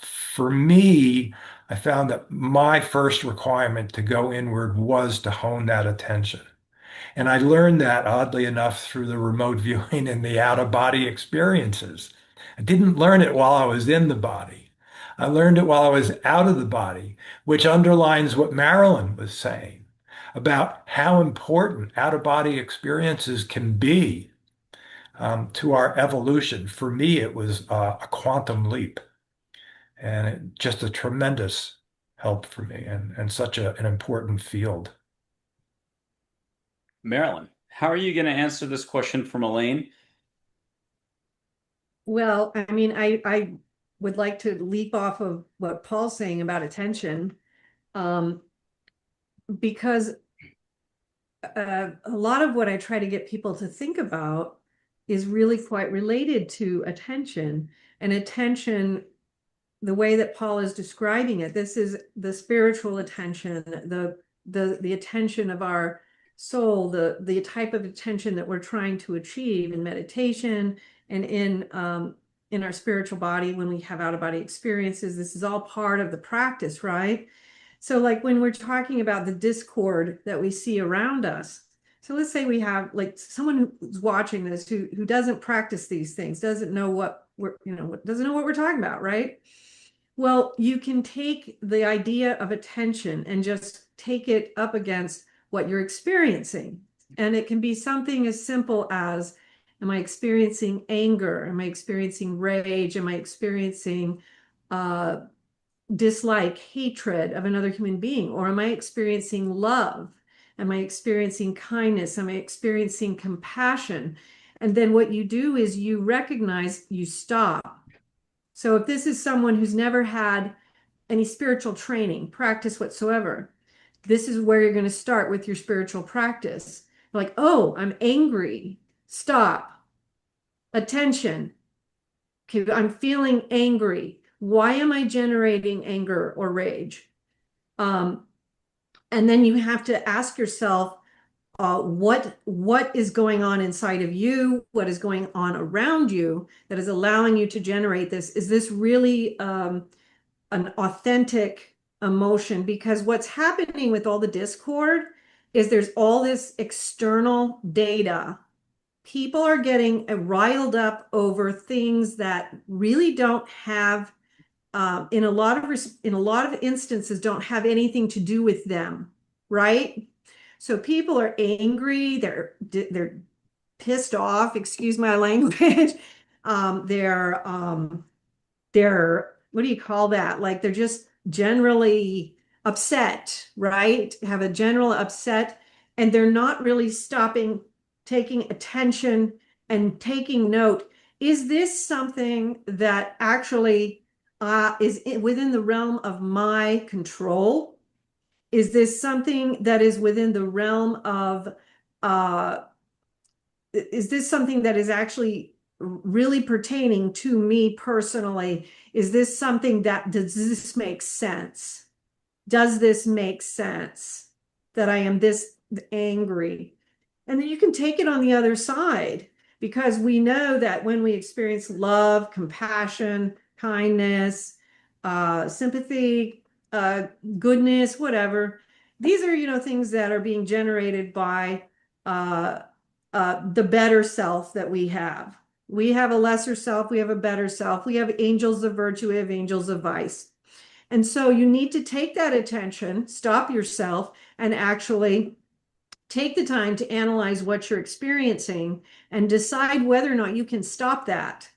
for me, I found that my first requirement to go inward was to hone that attention. And I learned that, oddly enough, through the remote viewing and the out of body experiences. I didn't learn it while I was in the body. I learned it while I was out of the body, which underlines what Marilynn was saying about how important out of body experiences can be to our evolution. For me, it was a quantum leap and just a tremendous help for me and such an important field. Marilyn, how are you going to answer this question from Elaine? Well, I mean, I would like to leap off of what Paul's saying about attention, um, because a lot of what I try to get people to think about is really quite related to attention. And attention, the way that Paul is describing it, this is the spiritual attention, the attention of our soul, the type of attention that we're trying to achieve in meditation and in our spiritual body when we have out of body experiences. This is all part of the practice, right? So like when we're talking about the discord that we see around us, so let's say we have like someone who's watching this who doesn't practice these things, doesn't know what doesn't know what we're talking about, right? Well, you can take the idea of attention and just take it up against what you're experiencing. And it can be something as simple as, am I experiencing anger? Am I experiencing rage? Am I experiencing dislike, hatred of another human being? Or am I experiencing love? Am I experiencing kindness? Am I experiencing compassion? And then what you do is you recognize, you stop. So if this is someone who's never had any spiritual training, practice whatsoever, this is where you're going to start with your spiritual practice. Like, oh, I'm angry. Stop. Attention. Okay, I'm feeling angry. Why am I generating anger or rage? And then you have to ask yourself, what is going on inside of you? What is going on around you that is allowing you to generate this? Is this really an authentic emotion? Because what's happening with all the discord is there's all this external data. People are getting riled up over things that really don't have, in a lot of instances, don't have anything to do with them, right? So people are angry, they're pissed off, excuse my language. Um, they're um, they're what do you call that? Like they're just generally upset, right? Have a general upset, and they're not really stopping, taking attention and taking note. Is this something that actually within the realm of my control? Is this something that is within the realm of uh, is this something that is actually really pertaining to me personally? Is this something that does this make sense? Does this make sense that I am this angry? And then you can take it on the other side because we know that when we experience love, compassion, kindness, sympathy, uh, goodness, whatever, these are, things that are being generated by uh, the better self that we have. We have a lesser self, we have a better self, we have angels of virtue, we have angels of vice. And so you need to take that attention, stop yourself, and actually take the time to analyze what you're experiencing and decide whether or not you can stop that,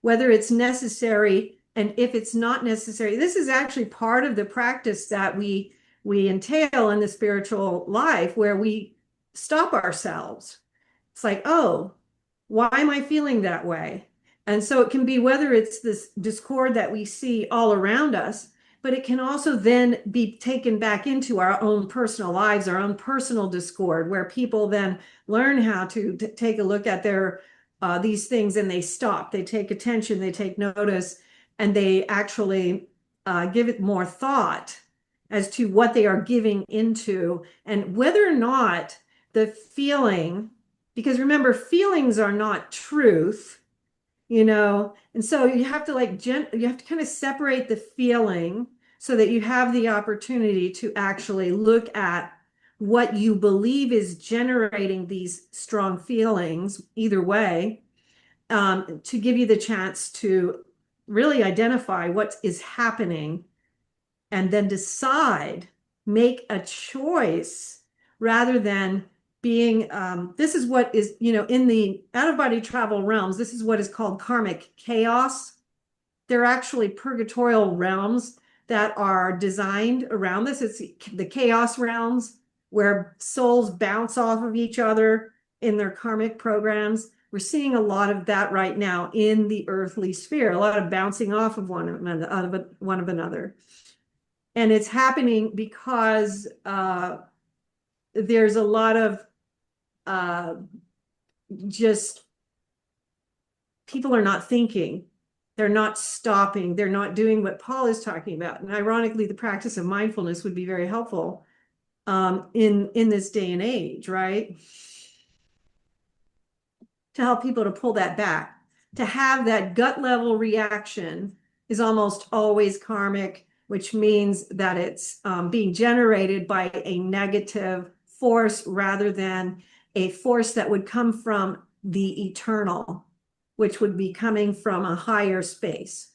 whether it's necessary. And if it's not necessary, this is actually part of the practice that we entail in the spiritual life where we stop ourselves. It's like, oh, why am I feeling that way? And so it can be whether it's this discord that we see all around us, but it can also then be taken back into our own personal lives, our own personal discord, where people then learn how to take a look at their these things and they stop, they take attention, they take notice, and they actually give it more thought as to what they are giving into and whether or not the feeling, because remember, feelings are not truth, and so you have to you have to kind of separate the feeling so that you have the opportunity to actually look at what you believe is generating these strong feelings either way, to give you the chance to really identify what is happening and then decide, make a choice rather than being, this is what is, in the out of body travel realms, this is what is called karmic chaos. They're actually purgatorial realms that are designed around this. It's the chaos realms where souls bounce off of each other in their karmic programs. We're seeing a lot of that right now in the earthly sphere, a lot of bouncing off of one of another. And it's happening because there's a lot of uh, just people are not thinking, they're not stopping, they're not doing what Paul is talking about. And ironically, the practice of mindfulness would be very helpful in this day and age, right? To help people to pull that back, to have that gut level reaction is almost always karmic, which means that it's being generated by a negative force rather than a force that would come from the eternal, which would be coming from a higher space,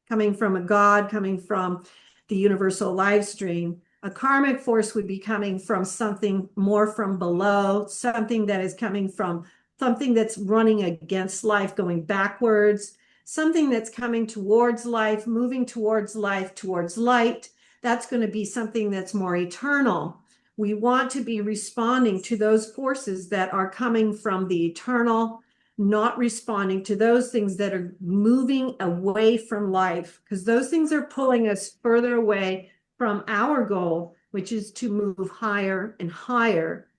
coming from a God, coming from the universal live stream. A karmic force would be coming from something more from below, something that is coming from something that's running against life, going backwards, something that's coming towards life, moving towards life, towards light. That's going to be something that's more eternal. We want to be responding to those forces that are coming from the eternal, not responding to those things that are moving away from life, because those things are pulling us further away from our goal, which is to move higher and higher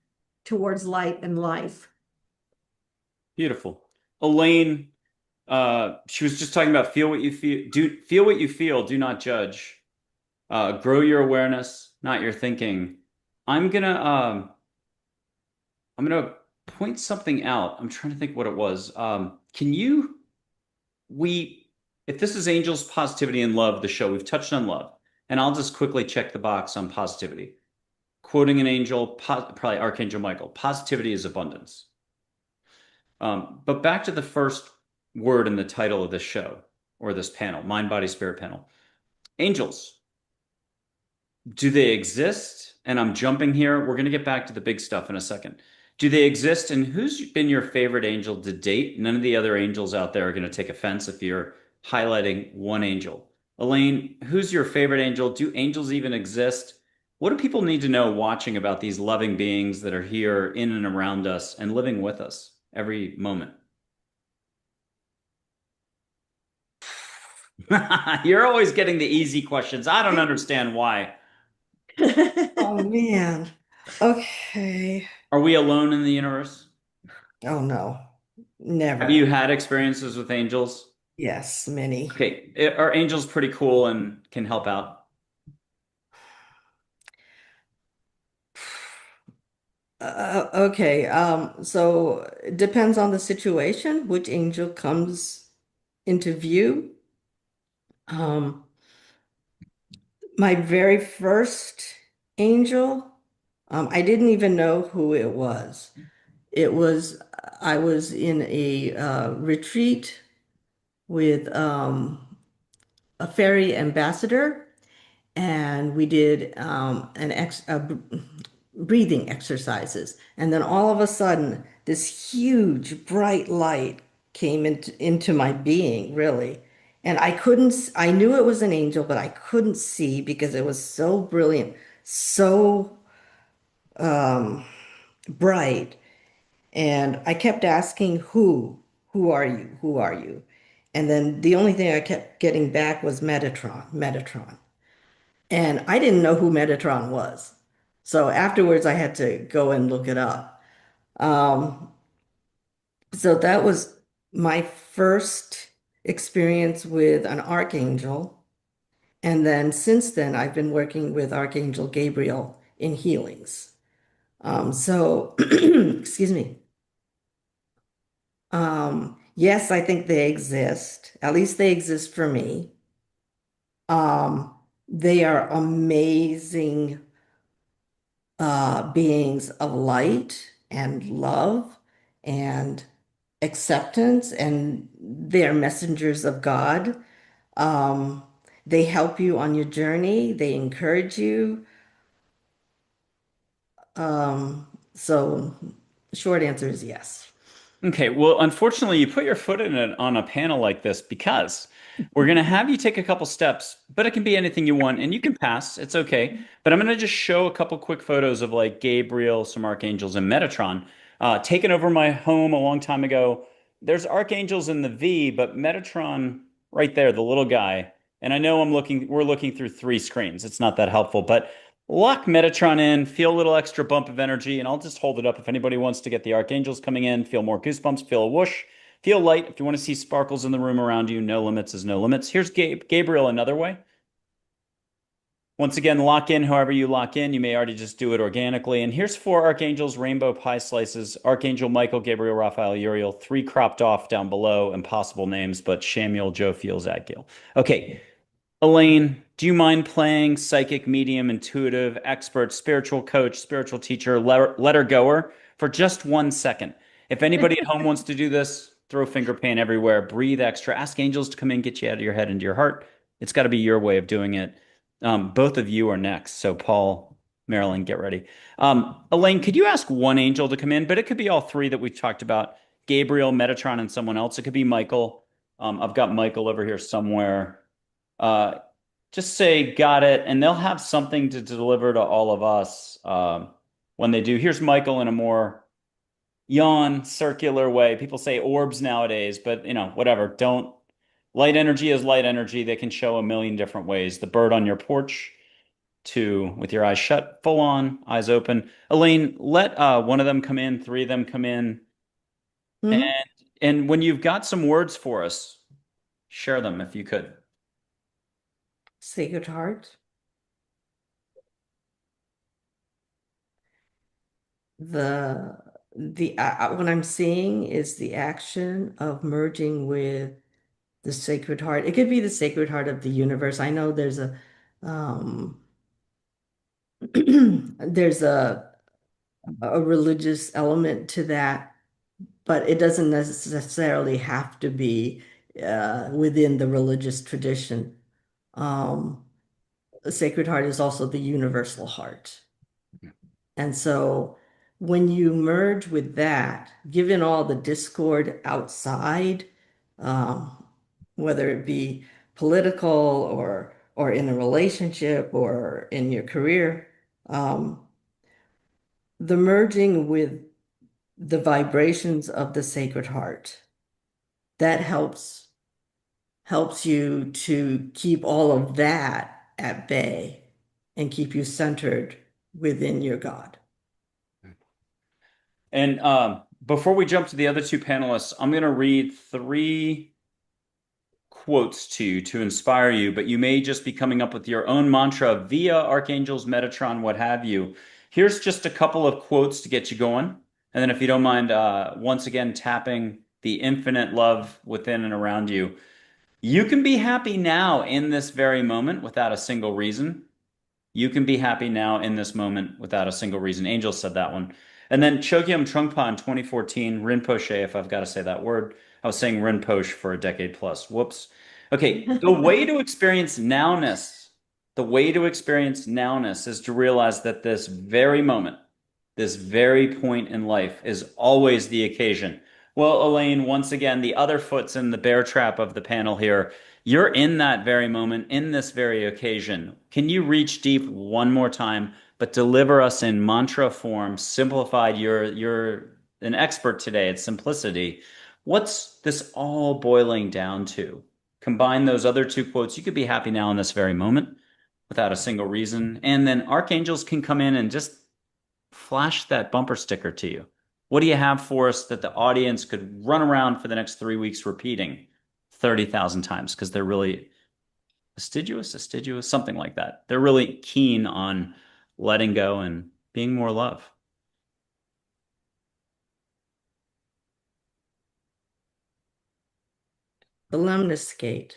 towards light and life. Beautiful. Elaine, she was just talking about feel what you feel, feel what you feel, do not judge. Grow your awareness, not your thinking. I'm gonna um, I'm gonna point something out. I'm trying to think what it was. Can you we if this is angels, positivity, and love, the show, we've touched on love, and I'll just quickly check the box on positivity. Quoting an angel, probably Archangel Michael, positivity is abundance. But back to the first word in the title of this show or this panel, mind, body, spirit panel. Angels, do they exist? And I'm jumping here. We're going to get back to the big stuff in a second. Do they exist? And who's been your favorite angel to date? None of the other angels out there are going to take offense if you're highlighting one angel. Elaine, who's your favorite angel? Do angels even exist? What do people need to know watching about these loving beings that are here in and around us and living with us every moment? You're always getting the easy questions. I don't understand why. Oh man. Okay. Are we alone in the universe? Oh no. Have Never. you had experiences with angels? Yes, many. Okay, are angels pretty cool and can help out? Okay. So it depends on the situation, which angel comes into view. Um, my very first angel, I didn't even know who it was. It was, I was in a retreat with a fairy ambassador, and we did breathing exercises. And then all of a sudden, this huge bright light came into my being, really. And I knew it was an angel, but I couldn't see because it was so brilliant, so bright. And I kept asking, who are you? Who are you? And then the only thing I kept getting back was Metatron, Metatron. And I didn't know who Metatron was. So afterwards, I had to go and look it up. Um, so that was my first experience with an archangel. And then since then, I've been working with Archangel Gabriel in healings. Excuse me. Yes, I think they exist. At least they exist for me. Um, they are amazing beings of light and love and acceptance, and they're messengers of God. Um, they help you on your journey, they encourage you. So, short answer is yes. Okay, well, unfortunately, you put your foot in it on a panel like this because we're going to have you take a couple steps, but it can be anything you want and you can pass. It's okay. But I'm going to just show a couple quick photos of like Gabriel, some archangels, and Metatron. Taken over my home a long time ago. There's archangels in the V, but Metatron right there, the little guy. And I know we're looking through three screens. It's not that helpful, but lock Metatron in, feel a little extra bump of energy, and I'll just hold it up if anybody wants to get the archangels coming in, feel more goosebumps, feel a whoosh, feel light. If you want to see sparkles in the room around you, no limits is no limits. Here's Gabriel another way. Once again, lock in however you lock in. You may already just do it organically. And here's four archangels, rainbow pie slices. Archangel Michael, Gabriel, Raphael, Uriel, three cropped off down below, impossible names, but Shamuel, Jophiel, Zadkiel. Okay, Elaine, do you mind playing psychic, medium, intuitive, expert, spiritual coach, spiritual teacher, letter goer for just 1 second? If anybody at home wants to do this, throw finger paint everywhere, breathe extra, ask angels to come in, get you out of your head into your heart. It's got to be your way of doing it. Both of you are next. So, Paul, Marilyn, get ready. Elaine, could you ask one angel to come in? But it could be all three that we've talked about: Gabriel, Metatron, and someone else. It could be Michael. I've got Michael over here somewhere. Uh, just say got it, and they'll have something to deliver to all of us when they do. Here's Michael in a more yawn circular way. People say orbs nowadays, but whatever. Don't light energy is light energy. They can show a million different ways. The bird on your porch to with your eyes shut, full on, eyes open. Elaine, let one of them come in, three of them come in, and Mhm. and when you've got some words for us, share them if you could. Sacred Heart. The what I'm seeing is the action of merging with the Sacred Heart. It could be the Sacred Heart of the universe. I know um, there's a religious element to that, but it doesn't necessarily have to be within the religious tradition. Um, the Sacred Heart is also the universal heart. And so when you merge with that, given all the discord outside, um, whether it be political or in a relationship or in your career, um, the merging with the vibrations of the Sacred Heart, that helps you to keep all of that at bay and keep you centered within your God. And before we jump to the other two panelists, I'm going to read three quotes to you to inspire you, but you may just be coming up with your own mantra via archangels, Metatron, what have you. Here's just a couple of quotes to get you going. And then, if you don't mind, once again, tapping the infinite love within and around you. You can be happy now in this very moment without a single reason. You can be happy now in this moment without a single reason. Angel said that one. And then Chogyam Trungpa in 2014, Rinpoche, if I've got to say that word. I was saying Rinpoche for a decade plus. Whoops. Okay, the way to experience nowness, the way to experience nowness is to realize that this very moment, this very point in life is always the occasion. Well, Elaine, once again, the other foot's in the bear trap of the panel here. You're in that very moment, in this very occasion. Can you reach deep one more time, but deliver us in mantra form, simplified? You're an expert today at simplicity. What's this all boiling down to? Combine those other two quotes. You could be happy now in this very moment without a single reason. And then archangels can come in and just flash that bumper sticker to you. What do you have for us that the audience could run around for the next 3 weeks repeating 30,000 times because they're really assiduous, something like that. They're really keen on letting go and being more love. The lemniscate,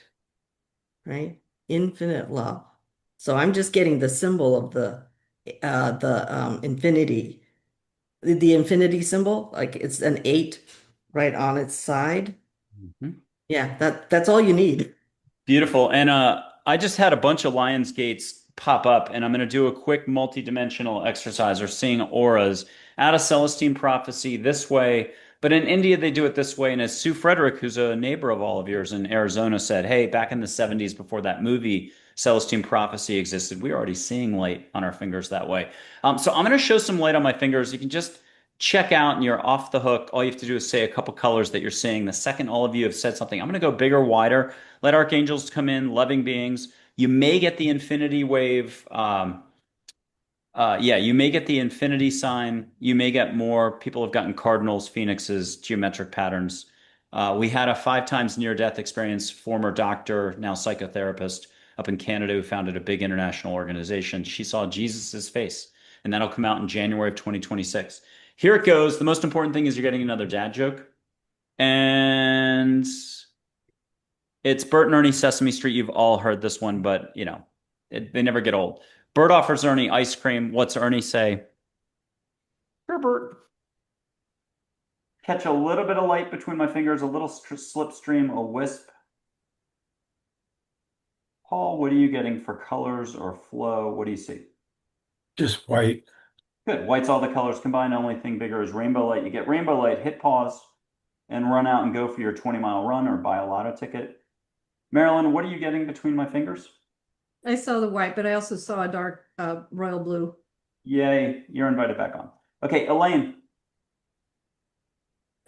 right? Infinite love. So I'm just getting the symbol of the infinity, the infinity symbol, like it's an eight right on its side. Mhm. Yeah, that's all you need. Beautiful. And I just had a bunch of Lions Gates pop up, and I'm going to do a quick multi-dimensional exercise or seeing auras out of Celestine Prophecy this way. But in India, they do it this way. And as Sue Frederick, who's a neighbor of all of yours in Arizona, said, hey, back in the 70s, before that movie Celestine Prophecy existed, we were already seeing light on our fingers that way. So I'm going to show some light on my fingers. You can just check out and you're off the hook. All you have to do is say a couple colors that you're seeing. The second all of you have said something, I'm going to go bigger, wider. Let archangels come in, loving beings. You may get the infinity wave. Yeah, you may get the infinity sign. You may get more. People have gotten cardinals, phoenixes, geometric patterns. We had a 5 times near-death experience, former doctor, now psychotherapist up in Canada who founded a big international organization. She saw Jesus's face, and that'll come out in January of 2026. Here it goes. The most important thing is you're getting another dad joke. And it's Bert and Ernie Sesame Street. You've all heard this one, but they never get old. Bert offers Ernie ice cream. What's Ernie say? Here, Bert. Catch a little bit of light between my fingers, a little slipstream, a wisp. Paul, what are you getting for colors or flow? What do you see? Just white. Good. White's all the colors combined. The only thing bigger is rainbow light. You get rainbow light, hit pause, and run out and go for your 20-mile run or buy a lotto ticket. Marilyn, what are you getting between my fingers? I saw the white, but I also saw a dark royal blue. Yay, you're invited back on. Okay, Elaine.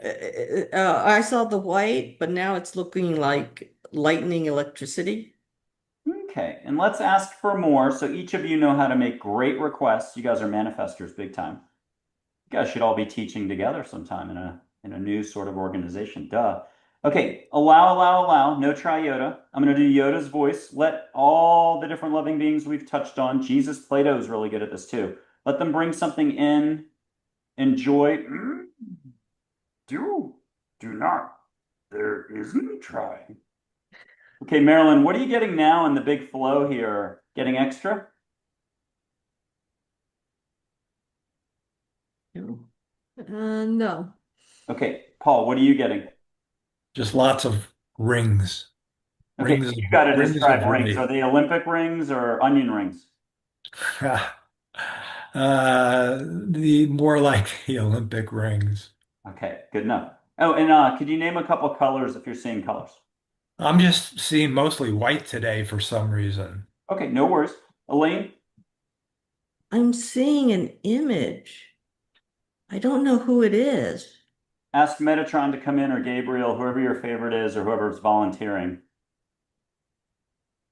I saw the white, but now it's looking like lightning electricity. Okay, and let's ask for more. So each of you know how to make great requests. You guys are manifestors big time. You guys should all be teaching together sometime in a new sort of organization. Duh. Okay, allow. No try Yoda. I'm going to do Yoda's voice. Let all the different loving beings we've touched on. Jesus, Plato is really good at this too. Let them bring something in. Enjoy. Do not. There is no try. Okay, Marilyn, what are you getting now in the big flow here? Getting extra? No. Okay, Paul, what are you getting? Just lots of rings. Okay, Rings you got to rings of describe rings. light. Are they Olympic rings or onion rings? The more like the Olympic rings. Okay, good enough. Oh, and could you name a couple colors if you're seeing colors? I'm just seeing mostly white today for some reason. Okay, no worries. Elaine, I'm seeing an image. I don't know who it is. ask Metatron to come in or Gabriel, whoever your favorite is or whoever's volunteering.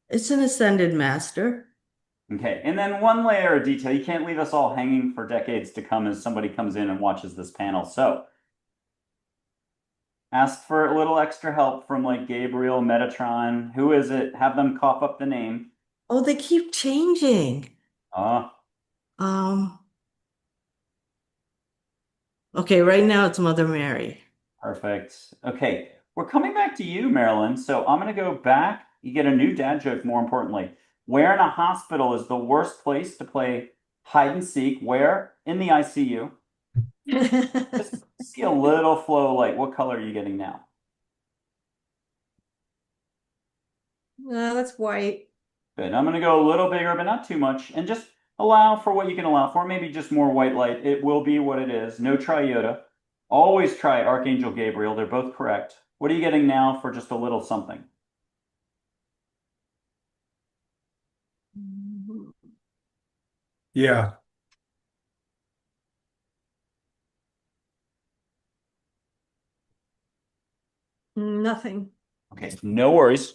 It's an ascended master. Okay, and then one layer of detail. You can't leave us all hanging for decades to come as somebody comes in and watches this panel. So ask for a little extra help from like Gabriel, Metatron. Who is it? Have them cough up the name. Oh, they keep changing. Ah, Um, okay, right now it's Mother Mary. perfect. Okay, we're coming back to you, Marilyn. So I'm going to go back. You get a new dad joke, more importantly. Where in a hospital is the worst place to play hide and seek? Where? In the ICU. Just see a little flow light. What color are you getting now? No, that's white. Good. I'm going to go a little bigger, but not too much. And just allow for what you can allow for. Maybe just more white light. It will be what it is. No triota. Always try Archangel Gabriel. They're both correct. What are you getting now for just a little something? Yeah. Nothing. Okay, no worries.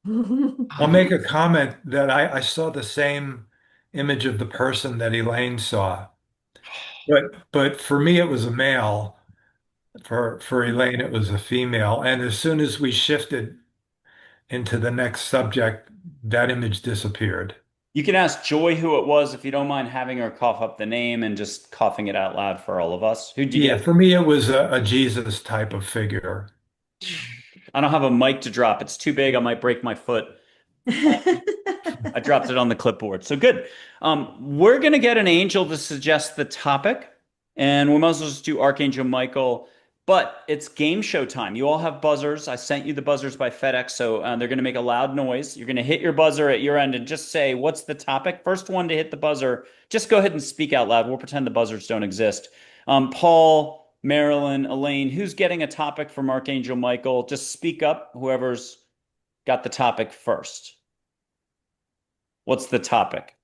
I'll make a comment that I saw the same image of the person that Elaine saw. But for me it was a male. For Elaine it was a female. And as soon as we shifted into the next subject, that image disappeared. You can ask Joy who it was if you don't mind having her cough up the name and just coughing it out loud for all of us. Who'd you Yeah, get? for me it was a Jesus type of figure. I don't have a mic to drop. It's too big. I might break my foot. I dropped it on the clipboard. So good. We're going to get an angel to suggest the topic, and we might as well just do Archangel Michael. But it's game show time. You all have buzzers. I sent you the buzzers by FedEx, so they're going to make a loud noise. You're going to hit your buzzer at your end and just say, "What's the topic?" First one to hit the buzzer, just go ahead and speak out loud. We'll pretend the buzzers don't exist. Paul, Marilyn, Elaine, who's getting a topic from Archangel Michael? Just speak up, whoever's got the topic first. What's the topic?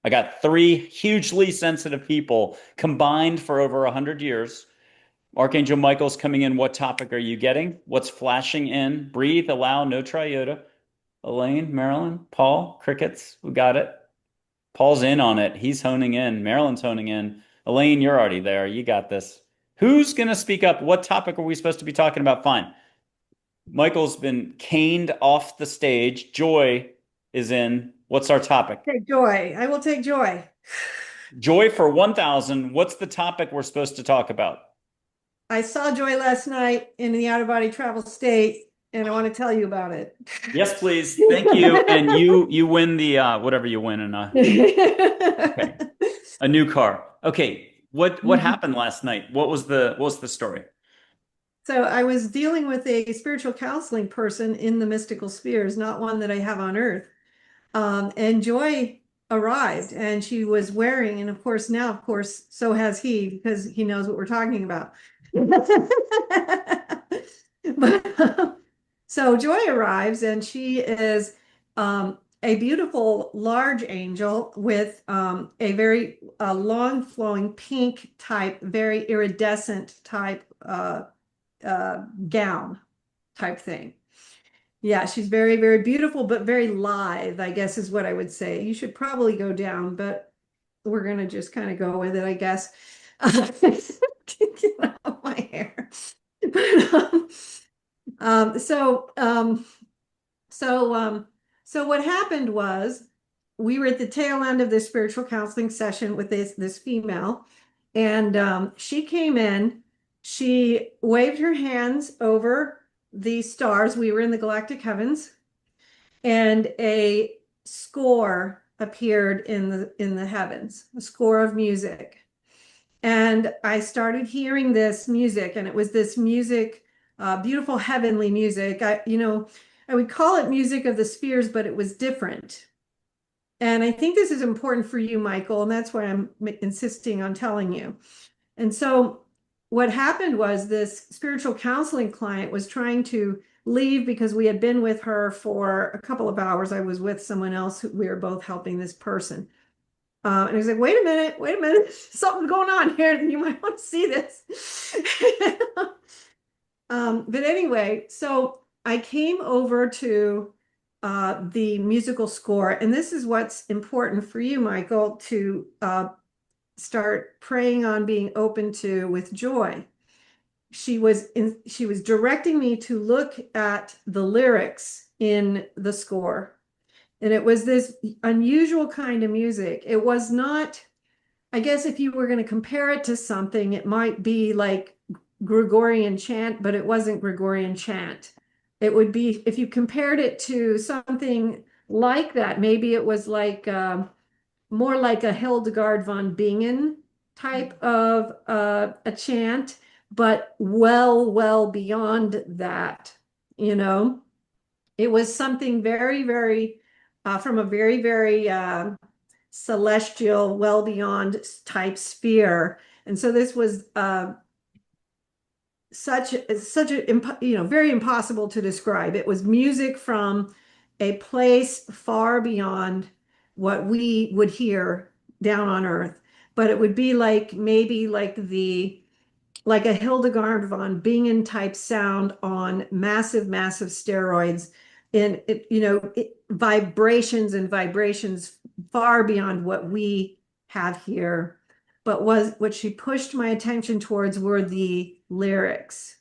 I got three hugely sensitive people combined for over 100 years. Archangel Michael's coming in. What topic are you getting? What's flashing in? Breathe, allow, no triota. Elaine, Marilyn, Paul, crickets. We got it. Paul's in on it. He's honing in. Marilyn's honing in. Elaine, you're already there. You got this. Who's going to speak up? What topic are we supposed to be talking about? Fine. Michael's been caned off the stage. Joy is in. What's our topic? Take joy. I will take joy. Joy for 1,000. What's the topic we're supposed to talk about? I saw Joy last night in the out-of-body travel state, and I want to tell you about it. Yes, please. Thank you. And you win the whatever you win in okay, a new car. Okay. What happened last night? What was the story? So I was dealing with a spiritual counseling person in the mystical spheres, not one that I have on Earth. And Joy arrived and she was wearing, and of course, now, of course, so has he because he knows what we're talking about. But, so Joy arrives and she is a beautiful large angel with a very long flowing pink type, very iridescent type gown type thing. Yeah, she's very, very beautiful, but very lithe, I guess is what I would say. You should probably go down, but we're going to just kind of go with it, I guess. Get out my hair. But, um, so, um, so what happened was we were at the tail end of this spiritual counseling session with this female, and she came in. She waved her hands over the stars. We were in the galactic heavens, and a score appeared in the heavens, a score of music. And I started hearing this music, and it was this music, beautiful heavenly music. I would call it music of the spheres, but it was different. And I think this is important for you, Michael, and that's why I'm insisting on telling you. And so what happened was this spiritual counseling client was trying to leave because we had been with her for a couple of hours. I was with someone else. We were both helping this person. And he was like, wait a minute, something's going on here, and you might want to see this. But anyway, so I came over to the musical score, and this is what's important for you, Michael, to start praying on being open to with joy. She was directing me to look at the lyrics in the score. And it was this unusual kind of music. It was not, I guess if you were going to compare it to something, it might be like Gregorian chant, but it wasn't Gregorian chant. It would be, if you compared it to something like that, maybe it was like more like a Hildegard von Bingen type of a chant, but well beyond that, you know. It was something very, from a very celestial, well beyond type sphere. And so this was such a very impossible to describe. It was music from a place far beyond what we would hear down on earth, but it would be like maybe like a Hildegard von Bingen type sound on massive steroids, and vibrations and vibrations far beyond what we have here. But was what she pushed my attention towards were the lyrics.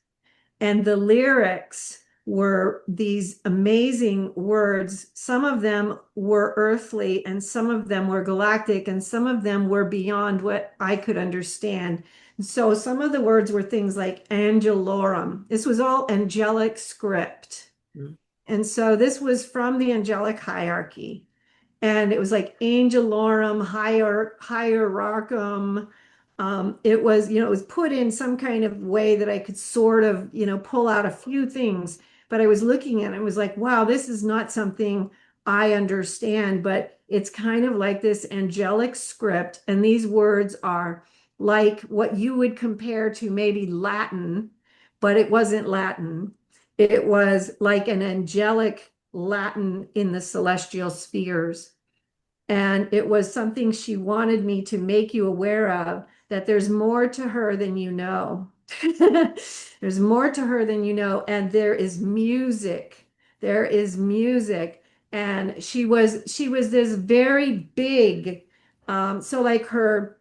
And the lyrics were these amazing words. Some of them were earthly, and some of them were galactic, and some of them were beyond what I could understand. So some of the words were things like angelorum. This was all angelic script. Mm. And so this was from the angelic hierarchy. And it was like angelorum, hierarchum. It was put in some kind of way that I could sort of, pull out a few things. But I was looking at it and was like, wow, this is not something I understand, but it's kind of like this angelic script. And these words are like what you would compare to maybe Latin, but it wasn't Latin. It was like an angelic Latin in the celestial spheres. And it was something she wanted me to make you aware of, that there's more to her than you know. There's more to her than you know. And there is music. There is music. And she was this very big, so like her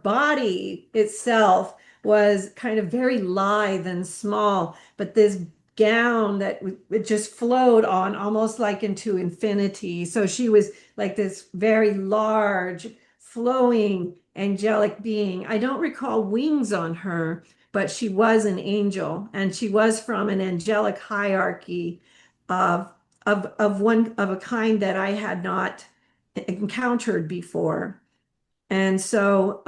body itself was kind of very lithe and small, but this gown that it just flowed on almost like into infinity. So she was like this very large, flowing, angelic being. I don't recall wings on her, but she was an angel, and she was from an angelic hierarchy of of a kind that I had not encountered before. And so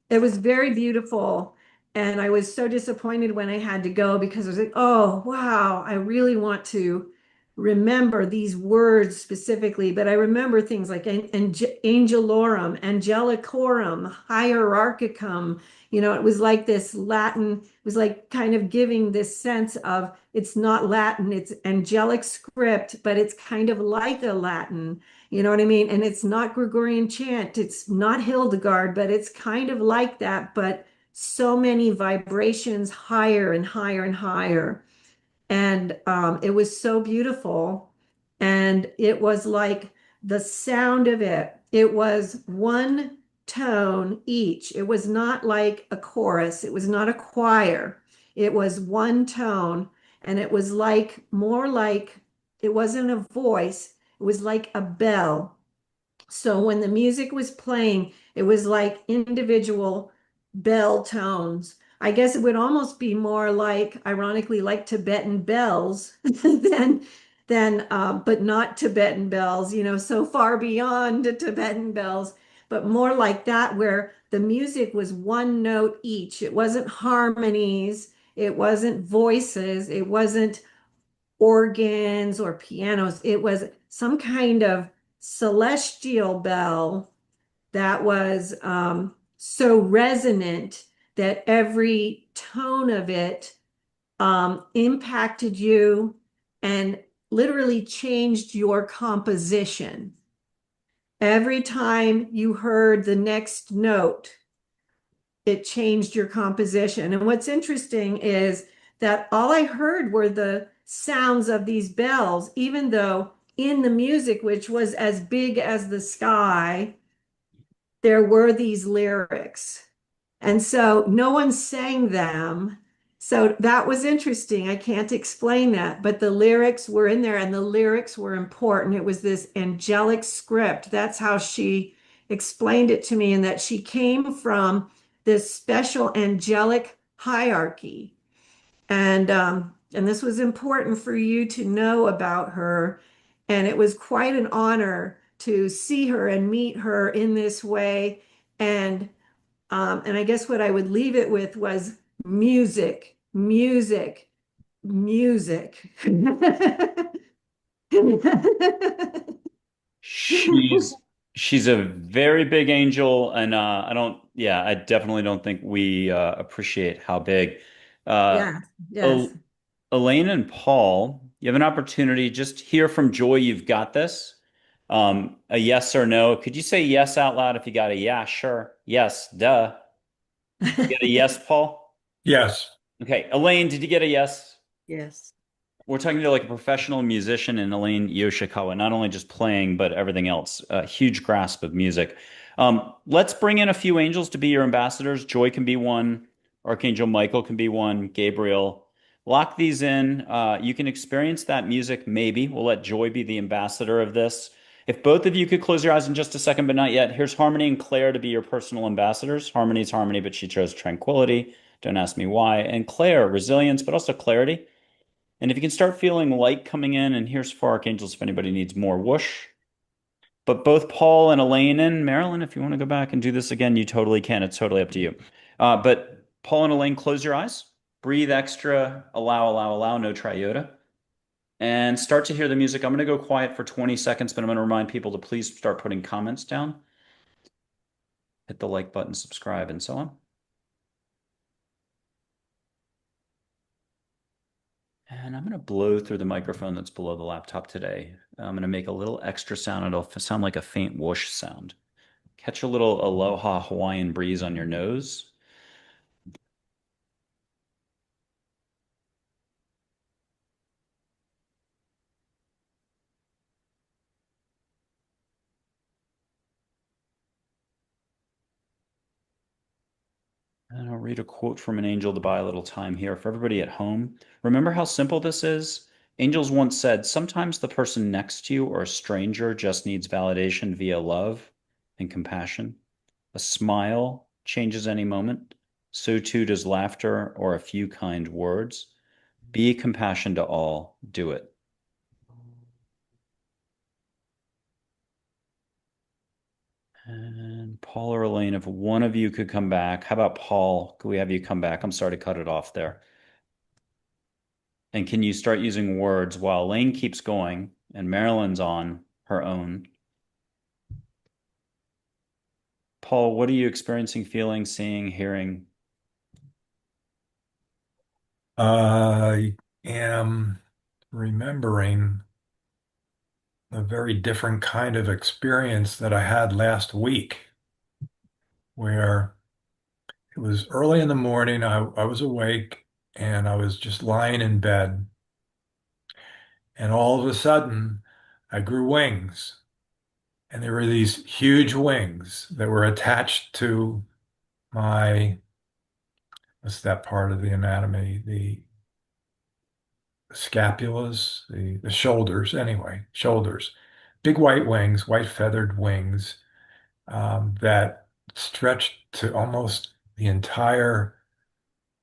it was very beautiful. And I was so disappointed when I had to go, because I was like, oh, wow, I really want to remember these words specifically. But I remember things like angelorum, angelicorum, hierarchicum. It was like this Latin, it was like kind of giving this sense of it's not Latin, it's angelic script, but it's kind of like a Latin. You know what I mean? And it's not Gregorian chant, it's not Hildegard, but it's kind of like that, but so many vibrations higher and higher and higher. And it was so beautiful. And it was like the sound of it, it was one tone each. It was not like a chorus, it was not a choir. It was one tone. And it was like more like, it wasn't a voice, it was like a bell. So when the music was playing, it was like individual bell tones. I guess it would almost be more like, ironically, like Tibetan bells but not Tibetan bells, so far beyond Tibetan bells, but more like that, where the music was one note each. It wasn't harmonies, it wasn't voices, it wasn't organs or pianos. It was some kind of celestial bell that was so resonant that every tone of it impacted you and literally changed your composition. Every time you heard the next note, it changed your composition. And what's interesting is that all I heard were the sounds of these bells, even though in the music, which was as big as the sky, there were these lyrics. And so no one sang them. So that was interesting. I can't explain that, but the lyrics were in there and the lyrics were important. It was this angelic script. That's how she explained it to me, and that she came from this special angelic hierarchy. And this was important for you to know about her. And it was quite an honor to see her and meet her in this way. And I guess what I would leave it with was music, music, music. She's she's a very big angel, and I don't, yeah, I definitely don't think we appreciate how big. Uh, Yes, yes. El Elaine and Paul, you have an opportunity. Just hear from Joy. You've got this. A yes or no. Could you say yes out loud if you got a yeah? Sure. Yes. Duh. You get a yes, Paul? Yes. Okay. Elaine, did you get a yes? Yes. We're talking to like a professional musician in Elaine Yoshikawa, not only just playing, but everything else. A huge grasp of music. Let's bring in a few angels to be your ambassadors. Joy can be one. Archangel Michael can be one. Gabriel. Lock these in. You can experience that music, maybe. We'll let Joy be the ambassador of this. If both of you could close your eyes in just a second, but not yet, here's Harmony and Claire to be your personal ambassadors. Harmony's Harmony, but she chose tranquility. Don't ask me why. And Claire, resilience, but also clarity. And if you can start feeling light coming in, and here's for archangels if anybody needs more whoosh. But both Paul and Elaine and Marilyn, if you want to go back and do this again, you totally can. It's totally up to you. But Paul and Elaine, close your eyes. Breathe extra. Allow, allow, allow. No triota. And start to hear the music. I'm going to go quiet for 20 seconds, but I'm going to remind people to please start putting comments down. Hit the like button, subscribe, and so on. And I'm going to blow through the microphone that's below the laptop today. I'm going to make a little extra sound. It'll sound like a faint whoosh sound. Catch a little aloha Hawaiian breeze on your nose. And I'll read a quote from an angel to buy a little time here. For everybody at home, remember how simple this is? Angels once said, sometimes the person next to you or a stranger just needs validation via love and compassion. A smile changes any moment. So too does laughter or a few kind words. Be compassion to all. Do it. And Paul or Elaine, if one of you could come back, how about Paul? Could we have you come back? I'm sorry to cut it off there. And can you start using words while Elaine keeps going and Marilyn's on her own? Paul, what are you experiencing, feeling, seeing, hearing? I am remembering a very different kind of experience that I had last week, where it was early in the morning. I was awake and I was just lying in bed. And all of a sudden, I grew wings. And there were these huge wings that were attached to my, what's that part of the anatomy? The scapulas, the shoulders, anyway, shoulders. Big white wings, white feathered wings that stretched to almost the entire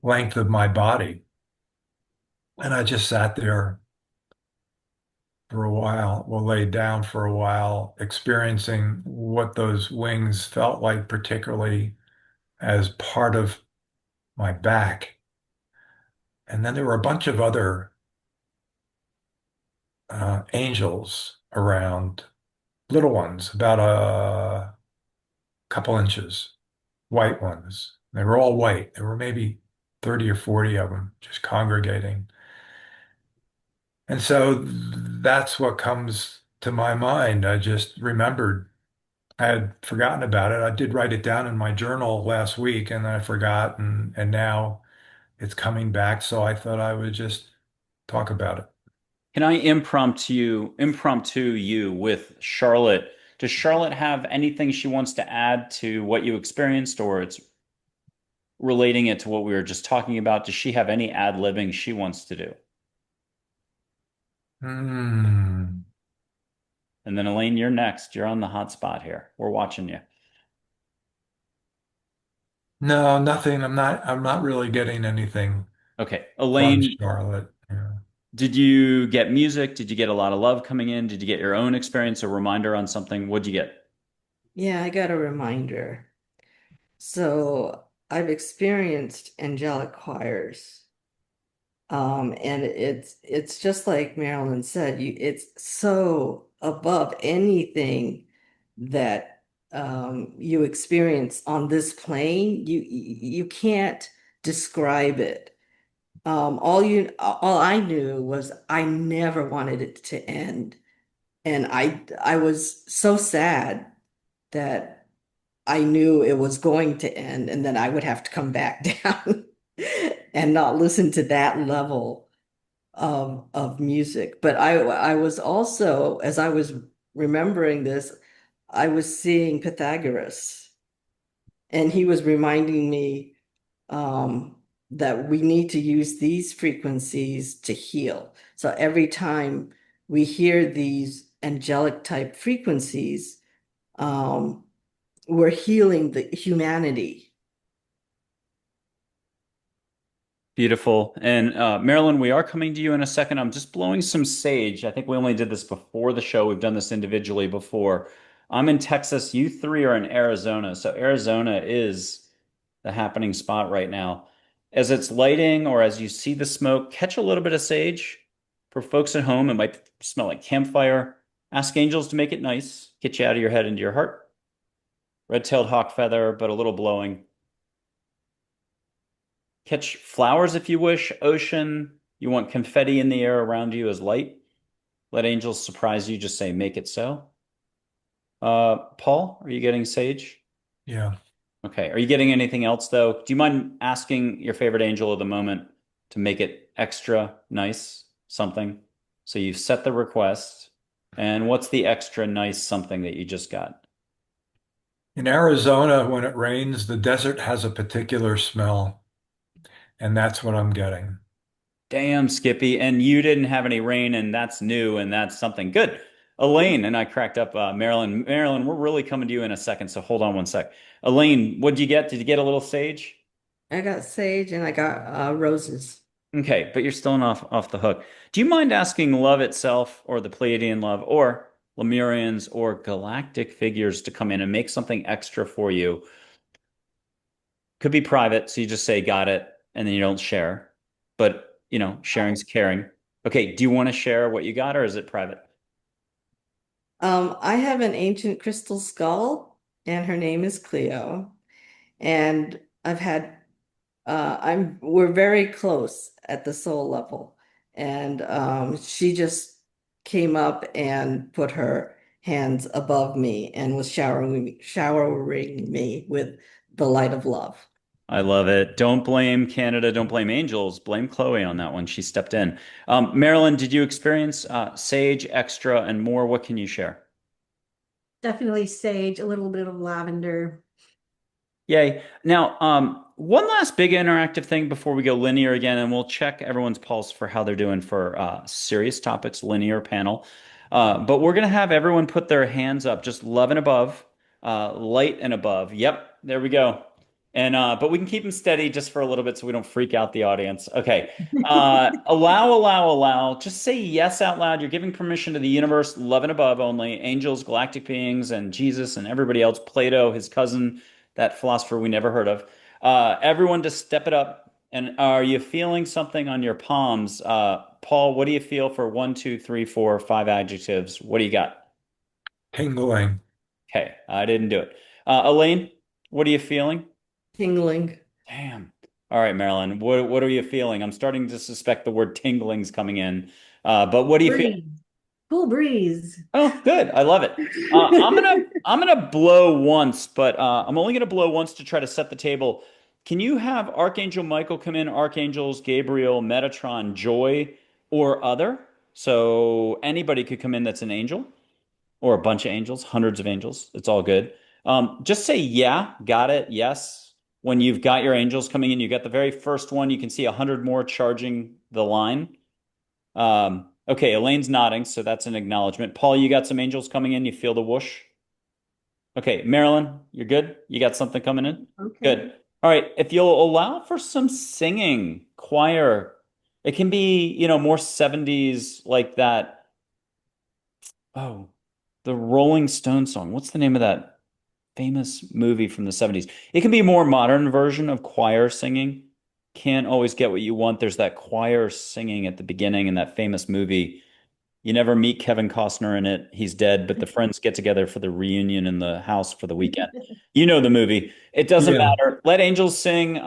length of my body. And I just sat there for a while, well, laid down for a while, experiencing what those wings felt like, particularly as part of my back. And then there were a bunch of other angels around, little ones, about a couple inches, white ones. They were all white. There were maybe 30 or 40 of them just congregating. And so that's what comes to my mind. I just remembered. I had forgotten about it. I did write it down in my journal last week and I forgot and now it's coming back. So I thought I would just talk about it. Can I impromptu you with Charlotte? Does Charlotte have anything she wants to add to what you experienced, or it's relating it to what we were just talking about? Does she have any ad-libbing she wants to do? Hmm. And then Elaine, you're next. You're on the hot spot here. We're watching you. No, nothing. I'm not really getting anything Okay. from Elaine, Charlotte. Yeah. did you get music? Did you get a lot of love coming in? Did you get your own experience, a reminder on something? What'd you get? Yeah, I got a reminder. So I've experienced angelic choirs. And it's just like Marilyn said, it's so above anything that you experience on this plane. You can't describe it. All I knew was I never wanted it to end. And I was so sad that I knew it was going to end and then I would have to come back down and not listen to that level of music. But I was also, as I was remembering this, I was seeing Pythagoras, and he was reminding me um, that we need to use these frequencies to heal. So every time we hear these angelic type frequencies, um, we're healing the humanity. Beautiful. And Marilyn, we are coming to you in a second. I'm just blowing some sage. I think we only did this before the show. We've done this individually before. I'm in Texas. You three are in Arizona. So Arizona is the happening spot right now. As it's lighting or as you see the smoke, catch a little bit of sage. For folks at home, it might smell like campfire. Ask angels to make it nice. Get you out of your head into your heart. Red-tailed hawk feather, but a little blowing. Catch flowers if you wish, ocean. You want confetti in the air around you as light. Let angels surprise you. Just say, make it so. Paul, are you getting sage? Yeah. Okay. Are you getting anything else though? Do you mind asking your favorite angel of the moment to make it extra nice something? So you've set the request. And what's the extra nice something that you just got? In Arizona, when it rains, the desert has a particular smell, and that's what I'm getting. Damn, Skippy. And you didn't have any rain, and that's new, and that's something good. Elaine, and I cracked up Marilyn. Marilyn, we're really coming to you in a second, so hold on one sec. Elaine, what'd you get? Did you get a little sage? I got sage and I got roses. Okay, but you're still not off the hook. Do you mind asking love itself, or the Pleiadian love, or Lemurians, or galactic figures to come in and make something extra for you? Could be private, so you just say got it, and then you don't share. But, sharing's caring. Okay, do you want to share what you got, or is it private? I have an ancient crystal skull, and her name is Cleo. And I've had we're very close at the soul level. And she just came up and put her hands above me and was showering me with the light of love. I love it. Don't blame Canada. Don't blame angels. Blame Chloe on that one. She stepped in. Marilyn, did you experience sage, extra, and more? What can you share? Definitely sage, a little bit of lavender. Yay. Now, one last big interactive thing before we go linear again, and we'll check everyone's pulse for how they're doing for serious topics, linear panel. But we're going to have everyone put their hands up, just love and above, light and above. Yep, there we go. And but we can keep them steady just for a little bit so we don't freak out the audience. Okay. Allow. Just say yes out loud. You're giving permission to the universe, love and above only, angels, galactic beings, and Jesus and everybody else, Plato, his cousin, that philosopher we never heard of. Everyone just step it up. And are you feeling something on your palms? Paul, what do you feel for one, two, three, four, five adjectives? What do you got? Tingling. Okay, I didn't do it. Elaine, what are you feeling? Tingling. Damn. All right, Marilyn, what are you feeling? I'm starting to suspect the word tingling's coming in. But what do you feel? Breeze. Cool breeze. Oh, good. I love it. I'm gonna blow once, but I'm only gonna blow once to try to set the table. Can you have Archangel Michael come in, Archangels Gabriel, Metatron, Joy, or other? So anybody could come in that's an angel or a bunch of angels, hundreds of angels. It's all good. Just say yeah, got it, yes. When you've got your angels coming in, you got the very first one. You can see 100 more charging the line. Okay, Elaine's nodding, so that's an acknowledgement. Paul, you got some angels coming in. You feel the whoosh. Okay, Marilyn, you're good. You got something coming in. Okay. Good. All right. If you'll allow for some singing, choir, it can be, more 70s like that. Oh, the Rolling Stone song. What's the name of that famous movie from the 70s? It can be a more modern version of choir singing. Can't always get what you want. There's that choir singing at the beginning in that famous movie. You never meet Kevin Costner in it. He's dead, but the friends get together for the reunion in the house for the weekend. You know the movie. It doesn't Yeah. matter. Let angels sing.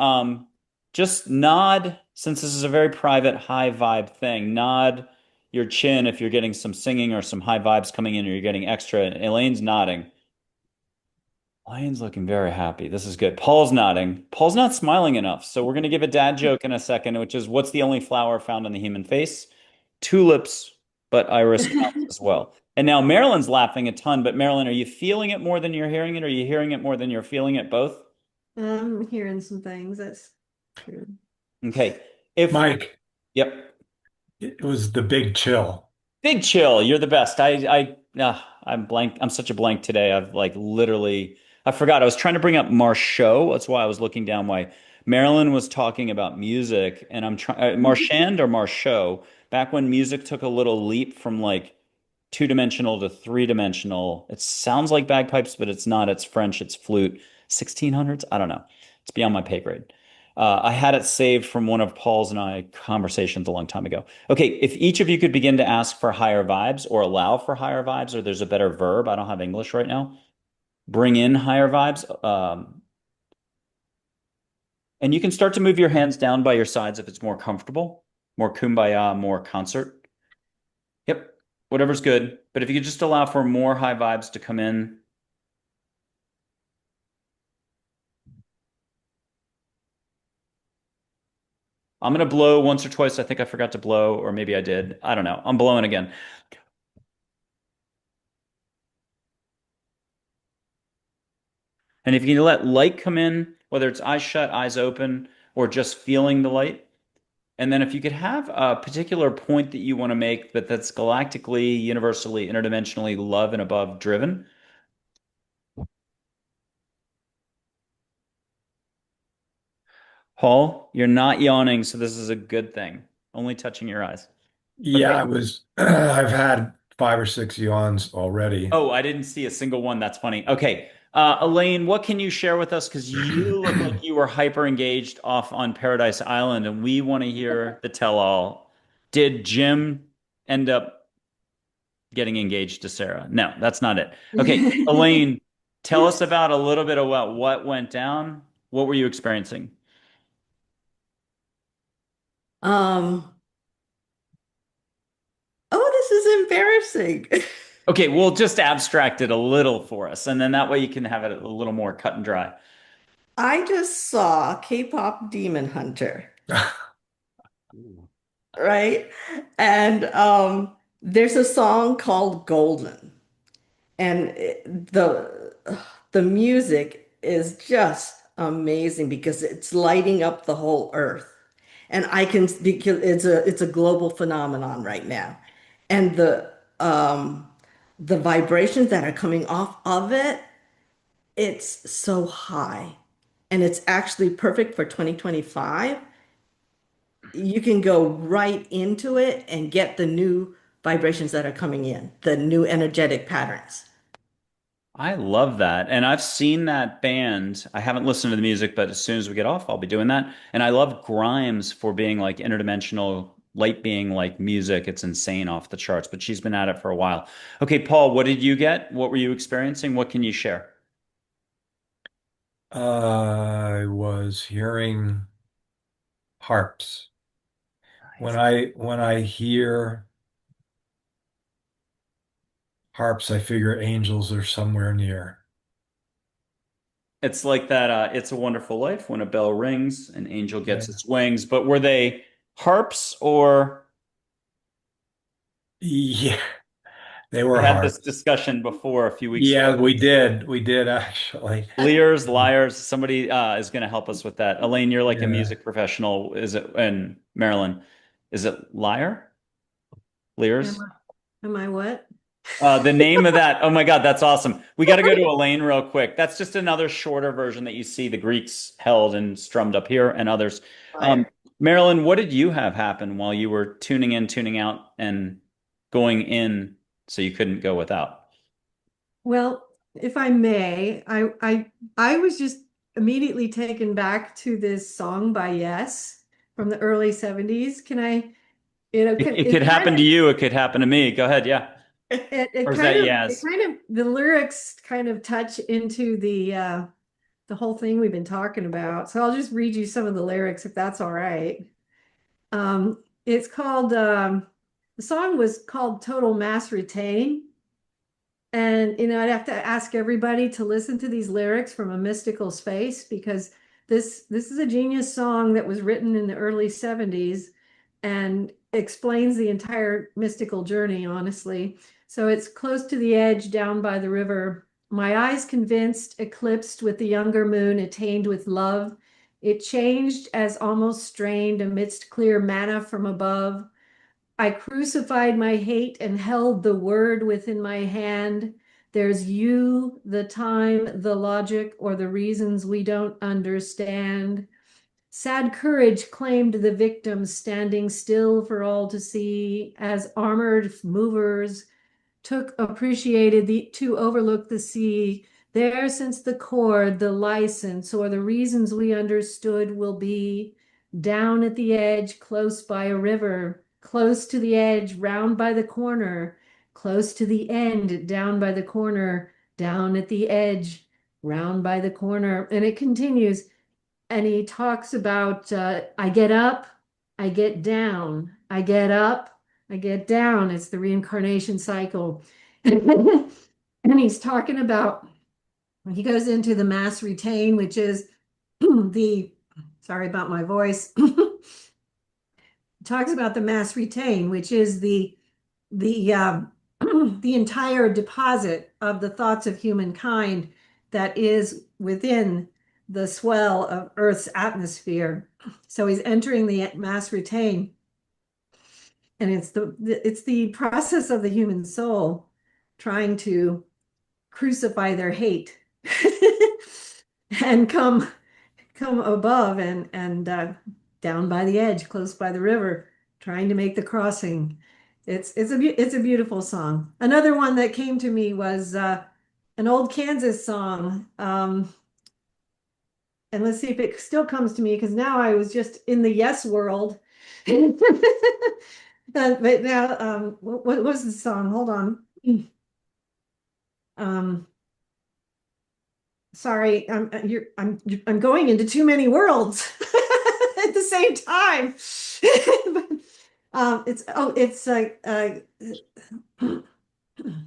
Just nod, since this is a very private, high vibe thing. Nod your chin if you're getting some singing or some high vibes coming in, or you're getting extra. Elaine's nodding. Elaine's looking very happy. This is good. Paul's nodding. Paul's not smiling enough. So we're going to give a dad joke in a second, which is what's the only flower found on the human face? Tulips, but iris counts as well. And now Marilyn's laughing a ton, but Marilyn, are you feeling it more than you're hearing it? Or are you hearing it more than you're feeling it? Both? I'm hearing some things. That's true. Okay. If, Mike, yep. it was the big chill. Big chill. You're the best. I'm blank. I'm such a blank today. I've like literally, I forgot. I was trying to bring up Marchot. That's why I was looking down why Marilyn was talking about music, and I'm trying Marchand or Marchot. Back when music took a little leap from like two-dimensional to three-dimensional. It sounds like bagpipes, but it's not. It's French. It's flute. 1600s? I don't know. It's beyond my pay grade. I had it saved from one of Paul's and I conversations a long time ago. Okay, if each of you could begin to ask for higher vibes or allow for higher vibes, or there's a better verb, I don't have English right now. Bring in higher vibes. And you can start to move your hands down by your sides if it's more comfortable, more kumbaya, more concert. Yep, whatever's good. But if you could just allow for more high vibes to come in. I'm going to blow once or twice. I think I forgot to blow, or maybe I did. I don't know. I'm blowing again. And if you can let light come in, whether it's eyes shut, eyes open, or just feeling the light. And then if you could have a particular point that you want to make that's galactically, universally, interdimensionally love and above driven. Paul, you're not yawning, so this is a good thing. Only touching your eyes. Yeah, Okay. I was, I've had 5 or 6 yawns already. Oh, I didn't see a single one. That's funny. Okay. Elaine, what can you share with us? Because you look like you were hyper engaged off on Paradise Island, and we want to hear the tell all. Did Jim end up getting engaged to Sarah? No, that's not it. Okay. Elaine, tell us about a little bit about what went down. What were you experiencing? Um, oh, this is embarrassing. Okay, we'll just abstract it a little for us, and then that way you can have it a little more cut and dry. I just saw K-pop Demon Hunter, Ooh. right? And there's a song called Golden, and the music is just amazing because it's lighting up the whole earth. And I can because it's a global phenomenon right now. And the vibrations that are coming off of it, it's so high. And it's actually perfect for 2025. You can go right into it and get the new vibrations that are coming in, the new energetic patterns. I love that. And I've seen that band. I haven't listened to the music, but as soon as we get off, I'll be doing that. And I love Grimes for being like interdimensional light being like music. It's insane, off the charts, but she's been at it for a while. Okay, Paul, what did you get? What were you experiencing? What can you share? I was hearing harps. When I hear harps, I figure angels are somewhere near. It's like that, It's a Wonderful Life, when a bell rings, an angel gets Yeah. its wings. But were they harps, or Yeah, they we were had this harps. discussion before a few weeks ago? Yeah, we did. We did actually. Lears, liars. Somebody is going to help us with that. Elaine, you're like a Yeah. music professional. Is it? And Marilyn, is it liar? Lears? Am I what? The name of that. Oh my God, that's awesome. We got to go to Elaine real quick. That's just another shorter version that you see the Greeks held and strummed up here and others. Um, Fire. Marilyn, what did you have happen while you were tuning in, tuning out, and going in so you couldn't go without? Well, if I may, I was just immediately taken back to this song by Yes from the early 70s. Can I, It could happen to you. It could happen to me. Go ahead. Yeah. Or is that it yes? kind of the lyrics kind of touch into the whole thing we've been talking about. So I'll just read you some of the lyrics if that's all right. It's called the song was called Total Mass Retain. And I'd have to ask everybody to listen to these lyrics from a mystical space because this is a genius song that was written in the early 70s and explains the entire mystical journey, honestly. So it's close to the edge, down by the river. My eyes convinced, eclipsed with the younger moon, attained with love. It changed as almost strained amidst clear manna from above. I crucified my hate and held the word within my hand. There's you, the time, the logic, or the reasons we don't understand. Sad courage claimed the victims standing still for all to see as armored movers took appreciated to overlook the sea. There, since the chord, the license, or the reasons we understood will be down at the edge, close by a river, close to the edge, round by the corner, close to the end, down by the corner, down at the edge, round by the corner. And it continues. And he talks about I get up, I get down, I get up, I get down. It's the reincarnation cycle. And he's talking about, he goes into the mass retain, which is the, sorry about my voice, talks about the mass retain, which is the the entire deposit of the thoughts of humankind that is within the swell of Earth's atmosphere. So he's entering the mass retain, and it's the process of the human soul trying to crucify their hate and come above and down by the edge, close by the river, trying to make the crossing. It's a beautiful song. Another one that came to me was an old Kansas song. And let's see if it still comes to me because now I was just in the yes world. But now, what was the song? Hold on. Um, sorry, I'm going into too many worlds at the same time.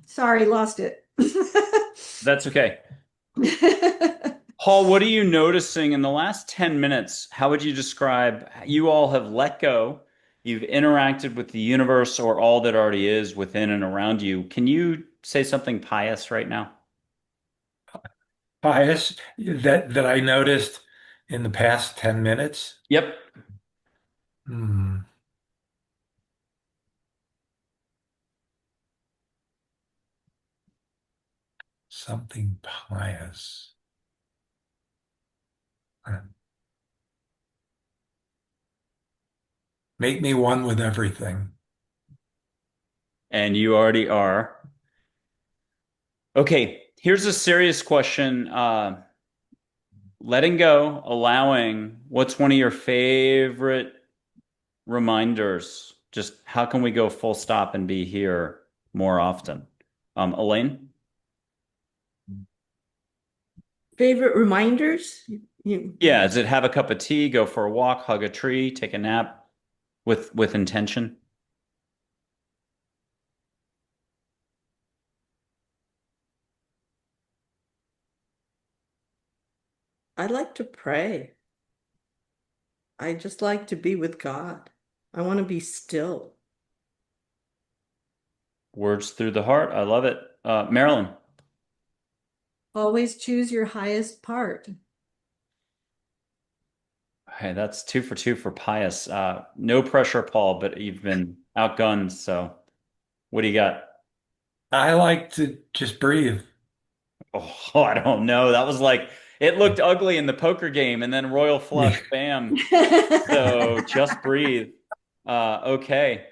Sorry, lost it. That's okay. Paul, what are you noticing in the last 10 minutes? How would you describe you all have let go? You've interacted with the universe or all that already is within and around you. Can you say something pious right now? Bias that I noticed in the past 10 minutes. Yep. Hmm, something pious. Make me one with everything. And you already are. Okay, here's a serious question. Letting go, allowing, what's one of your favorite reminders Just how can we go full stop and be here more often? Elaine? Favorite reminders? Yeah, is it have a cup of tea, go for a walk, hug a tree, take a nap with intention? I like to pray. I just like to be with God. I want to be still. Words through the heart. I love it. Marilyn. Always choose your highest part. Hey, that's 2 for 2 for pious. No pressure, Paul, but you've been outgunned. So what do you got? I like to just breathe. Oh, I don't know. That was like it looked ugly in the poker game, and then royal flush, Yeah. bam. So just breathe. Okay.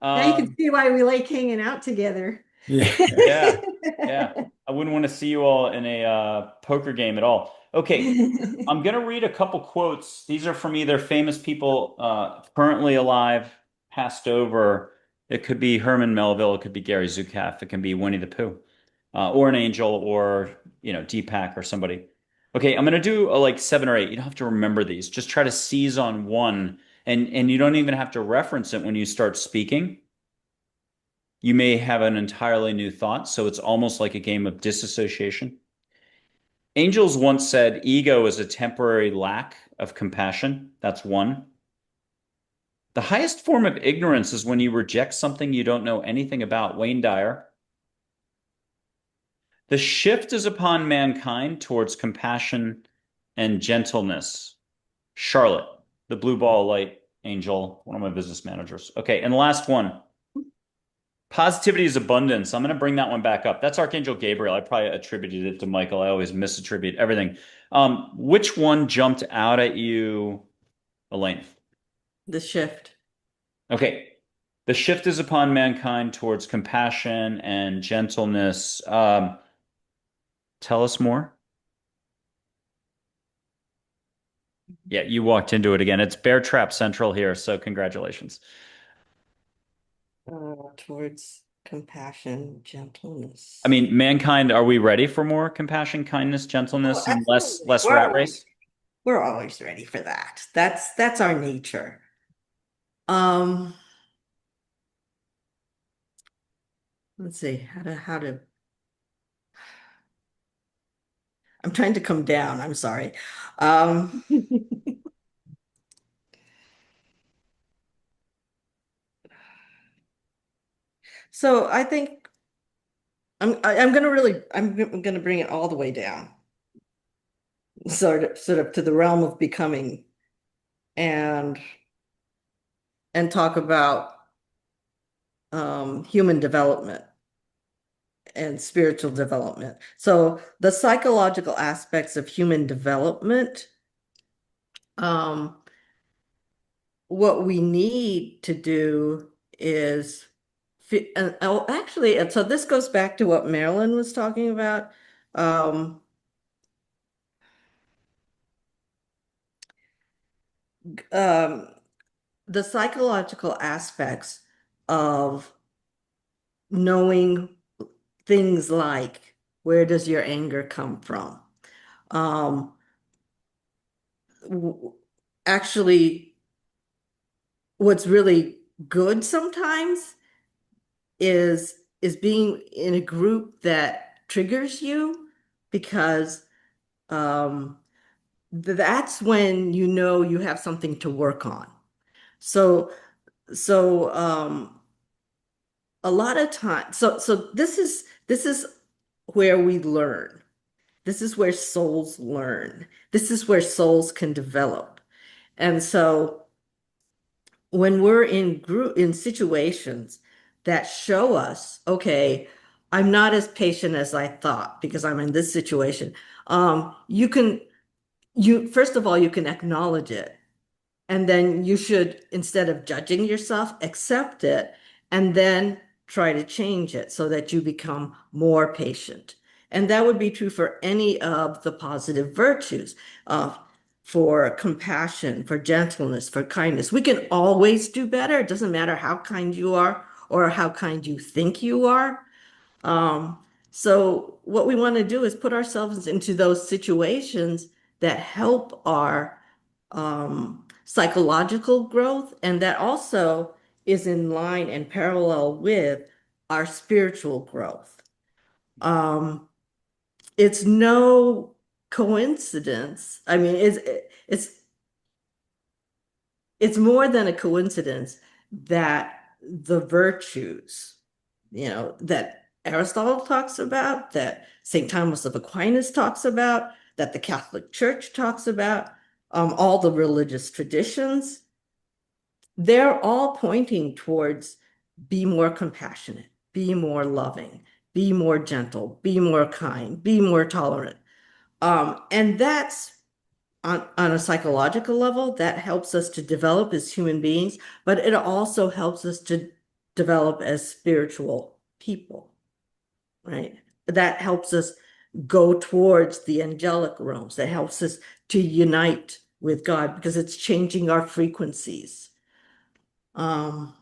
Now you can Um, see why we like hanging out together. Yeah. yeah, yeah. I wouldn't want to see you all in a poker game at all. Okay, I'm gonna read a couple quotes. These are from either famous people currently alive, passed over. It could be Herman Melville, it could be Gary Zukav, it can be Winnie the Pooh, or an angel, or Deepak or somebody. Okay, I'm gonna do like 7 or 8. You don't have to remember these. Just try to seize on one, and you don't even have to reference it when you start speaking. You may have an entirely new thought, so it's almost like a game of disassociation. Angels once said ego is a temporary lack of compassion. That's one. The highest form of ignorance is when you reject something you don't know anything about. Wayne Dyer. The shift is upon mankind towards compassion and gentleness. Charlotte, the blue ball light angel, one of my business managers. Okay, and the last one. Positivity is abundance. I'm going to bring that one back up. That's Archangel Gabriel. I probably attributed it to Michael. I always misattribute everything. Which one jumped out at you, Elaine? The shift. Okay. The shift is upon mankind towards compassion and gentleness. Tell us more. Yeah, you walked into it again. It's Bear Trap Central here, so congratulations. Towards compassion, I gentleness. mean, mankind, are we ready for more compassion, kindness, Oh, gentleness, and less absolutely. less rat race? We're always ready for that. That's our nature. Um, let's see how to I'm trying to come down. I'm sorry. Um, so I think I'm gonna bring it all the way down, sort of to the realm of becoming and talk about human development and spiritual development. So the psychological aspects of human development, um, what we need to do is, actually, and so this goes back to what Marilyn was talking about. Um, um, the psychological aspects of knowing things like where does your anger come from? Um, w- Actually, what's really good sometimes is being in a group that triggers you because um, that's when you know you have something to work on. So so a lot of time so this is where we learn. This is where souls learn. This is where souls can develop. And so when we're in situations that show us, okay, I'm not as patient as I thought because I'm in this situation. You first of all, you can acknowledge it. And then you should, instead of judging yourself, accept it and then try to change it so that you become more patient. And that would be true for any of the positive virtues. Uh, for compassion, for gentleness, for kindness. We can always do better. It doesn't matter how kind you are or how kind you think you are. Um, so what we want to do is put ourselves into those situations that help our psychological growth, and that also is in line and parallel with our spiritual growth. Um, it's no coincidence. I mean, it's more than a coincidence that the virtues, that Aristotle talks about, that St. Thomas of Aquinas talks about, that the Catholic Church talks about, all the religious traditions, they're all pointing towards be more compassionate, be more loving, be more gentle, be more kind, be more tolerant. And that's on a psychological level, that helps us to develop as human beings, but it also helps us to develop as spiritual people, right? That helps us go towards the angelic realms. That helps us to unite with God because it's changing our frequencies. Um,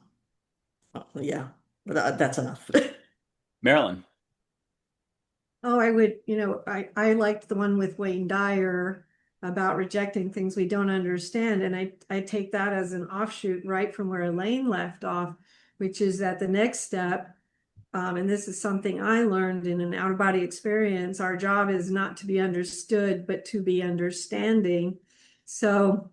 yeah, that's enough. Marilyn. Oh, I would, I liked the one with Wayne Dyer about rejecting things we don't understand. And I take that as an offshoot right from where Elaine left off, which is that the next step, and this is something I learned in an out-of-body experience, our job is not to be understood, but to be understanding. So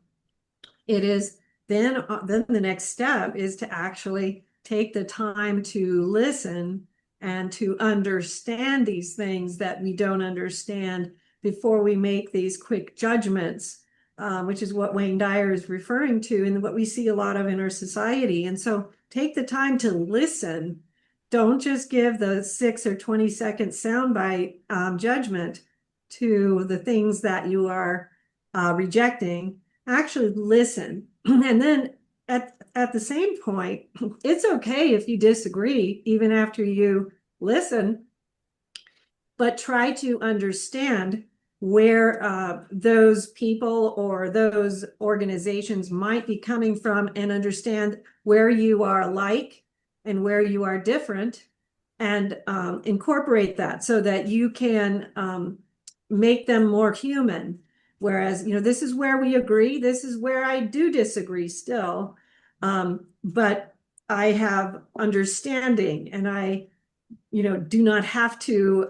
it is then the next step is to actually take the time to listen and to understand these things that we don't understand before we make these quick judgments, which is what Wayne Dyer is referring to and what we see a lot of in our society. And so take the time to listen. Don't just give the 6 or 20-second soundbite judgment to the things that you are rejecting. Actually listen. And then at the same point, it's okay if you disagree, even after you listen, but try to understand where those people or those organizations might be coming from and understand where you are alike and where you are different and incorporate that so that you can make them more human. Whereas, this is where we agree, this is where I do disagree still. But I have understanding and I do not have to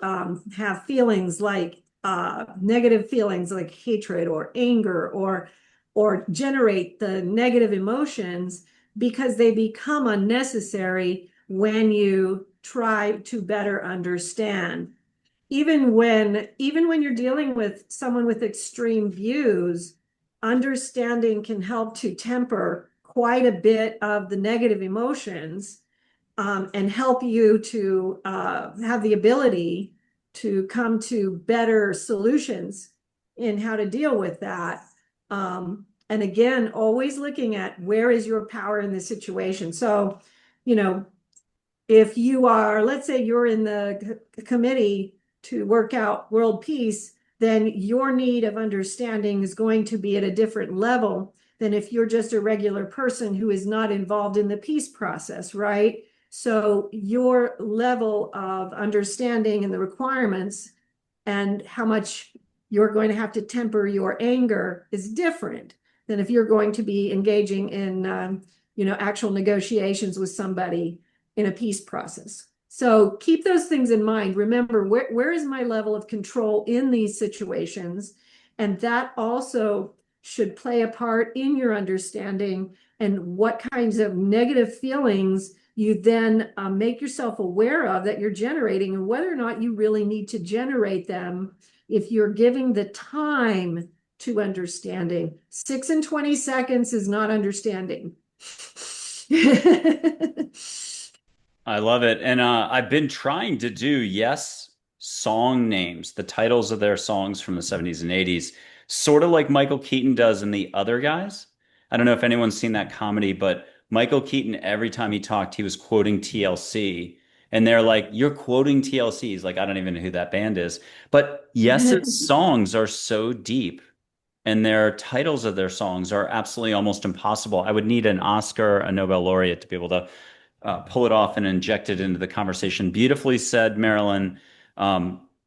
have feelings like negative feelings like hatred or anger or generate the negative emotions because they become unnecessary when you try to better understand. Even when you're dealing with someone with extreme views, understanding can help to temper quite a bit of the negative emotions, and help you to have the ability to come to better solutions in how to deal with that. And again, always looking at where is your power in the situation. So, you know, if you are, let's say you're in the committee to work out world peace, then your need of understanding is going to be at a different level than if you're just a regular person who is not involved in the peace process, right? So your level of understanding and the requirements and how much you're going to have to temper your anger is different than if you're going to be engaging in, actual negotiations with somebody in a peace process. So keep those things in mind. Remember, where is my level of control in these situations? And that also should play a part in your understanding and what kinds of negative feelings you then make yourself aware of that you're generating and whether or not you really need to generate them if you're giving the time to understanding. 6 and 20 seconds is not understanding. I love it. And I've been trying to do, yes, song names, the titles of their songs from the 70s and 80s, sort of like Michael Keaton does in The Other Guys. I don't know if anyone's seen that comedy, but Michael Keaton, every time he talked, he was quoting TLC. And they're like, you're quoting TLC. He's like, I don't even know who that band is. But Yes's songs are so deep. and their titles of their songs are absolutely almost impossible. I would need an Oscar, a Nobel laureate to be able to pull it off and inject it into the conversation. Beautifully said, Marilyn.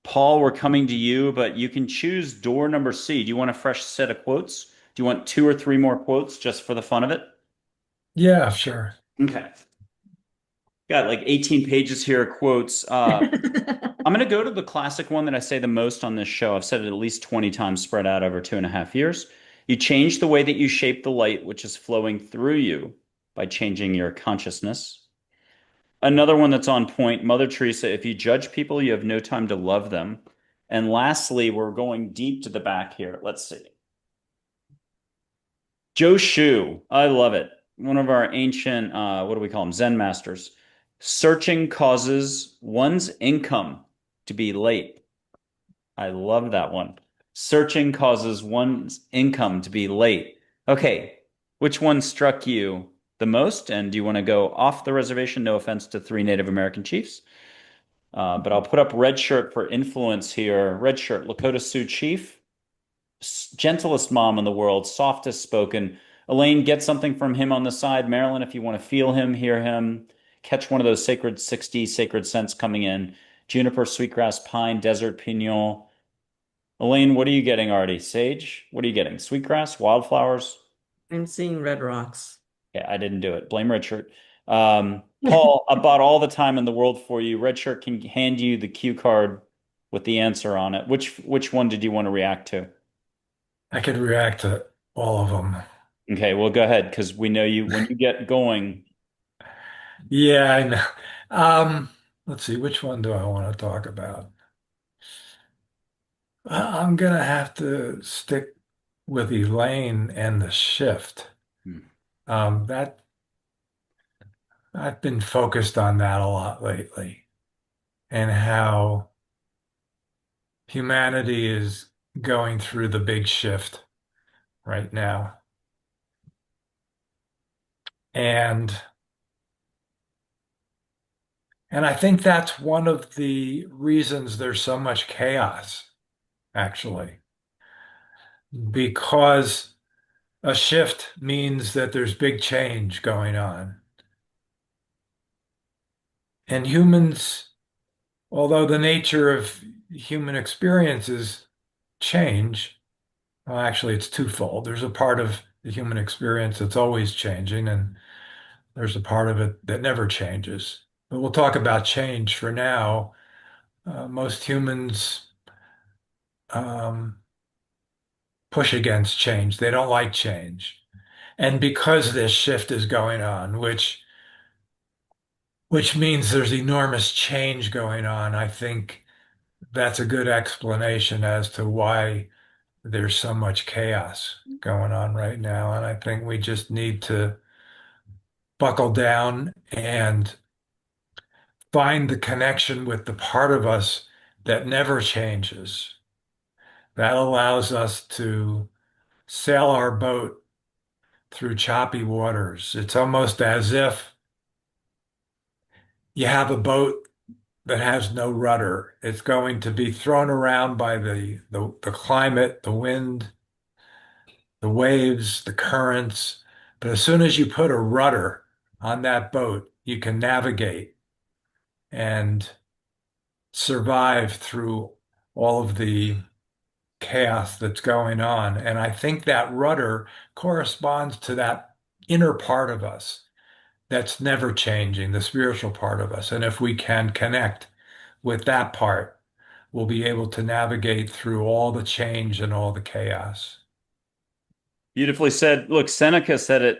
Paul, we're coming to you, but you can choose door number C. Do you want a fresh set of quotes? Do you want two or three more quotes just for the fun of it? Yeah, sure. Okay. Got like 18 pages here of quotes. I'm going to go to the classic one that I say the most on this show. I've said it at least 20 times spread out over 2.5 years. You change the way that you shape the light which is flowing through you by changing your consciousness. Another one that's on point, Mother Teresa, if you judge people, you have no time to love them. And lastly, we're going deep to the back here. Let's see. Joe Shu, I love it. One of our ancient, what do we call them? Zen masters. Searching causes one's income to be late. I love that one. Searching causes one's income to be late. Okay, which one struck you the most? And do you want to go off the reservation? No offense to three Native American chiefs. But I'll put up red shirt for influence here. Red shirt, Lakota Sioux chief, gentlest mom in the world, softest spoken. Elaine, get something from him on the side. Marilyn, if you want to feel him, hear him, catch one of those sacred 60 sacred scents coming in. Juniper, sweetgrass, pine, desert, pinon. Elaine, what are you getting already? Sage? What are you getting? Sweetgrass, wildflowers? I'm seeing red rocks. Yeah, I didn't do it. Blame Redshirt. Paul, I bought all the time in the world for you. Redshirt can hand you the cue card with the answer on it. Which one did you want to react to? I could react to all of them. Okay, well, go ahead because we know you when you get going. Yeah, I know. Let's see, which one do I want to talk about? I'm gonna have to stick with Elaine and the shift. Hmm. That I've been focused on that a lot lately, and how humanity is going through the big shift right now. And and I think that's one of the reasons there's so much chaos, actually, because a shift means that there's big change going on. And humans, although the nature of human experiences change, well, actually, it's twofold. There's a part of the human experience that's always changing, and there's a part of it that never changes. But we'll talk about change for now. Most humans um, push against change. They don't like change. And because this shift is going on, which means there's enormous change going on, I think that's a good explanation as to why there's so much chaos going on right now. And I think we just need to buckle down and find the connection with the part of us that never changes. That allows us to sail our boat through choppy waters. It's almost as if you have a boat that has no rudder. It's going to be thrown around by the climate, the wind, the waves, the currents. But as soon as you put a rudder on that boat, you can navigate and survive through all of the chaos that's going on. And I think that rudder corresponds to that inner part of us that's never changing, the spiritual part of us. And if we can connect with that part, we'll be able to navigate through all the change and all the chaos. Beautifully said. Look, Seneca said it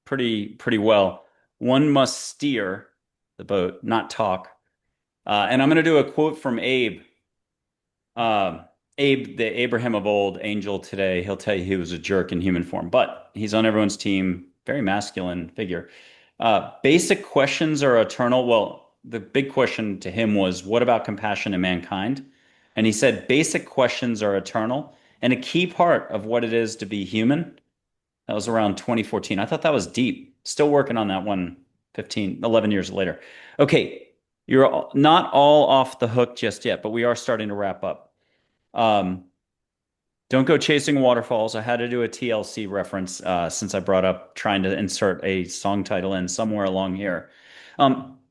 pretty well. One must steer the boat, not talk. And I'm going to do a quote from Abe. Uh, Abe, the Abraham of old, angel today, he'll tell you he was a jerk in human form, but he's on everyone's team, very masculine figure. Basic questions are eternal. Well, the big question to him was, what about compassion in mankind? And he said, basic questions are eternal. And a key part of what it is to be human, that was around 2014. I thought that was deep. Still working on that one 15, 11 years later. Okay, you're not all off the hook just yet, but we are starting to wrap up. Um, Don't go chasing waterfalls. I had to do a TLC reference since I brought up trying to insert a song title in somewhere along here.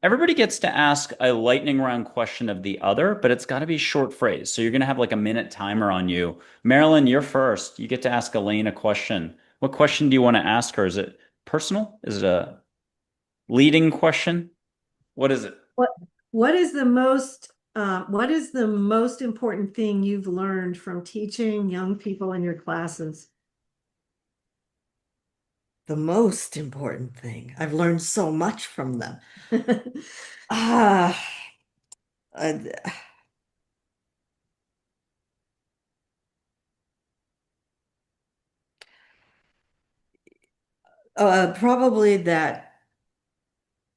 Everybody gets to ask a lightning round question of the other, but it's got to be short phrase. So you're going to have like a minute timer on you. Marilyn, you're first. You get to ask Elaine a question. What question do you want to ask her? Is it personal? Is it a leading question? What is it? What what is the most important thing you've learned from teaching young people in your classes? The most important thing. I've learned so much from them. Ah, uh, probably that,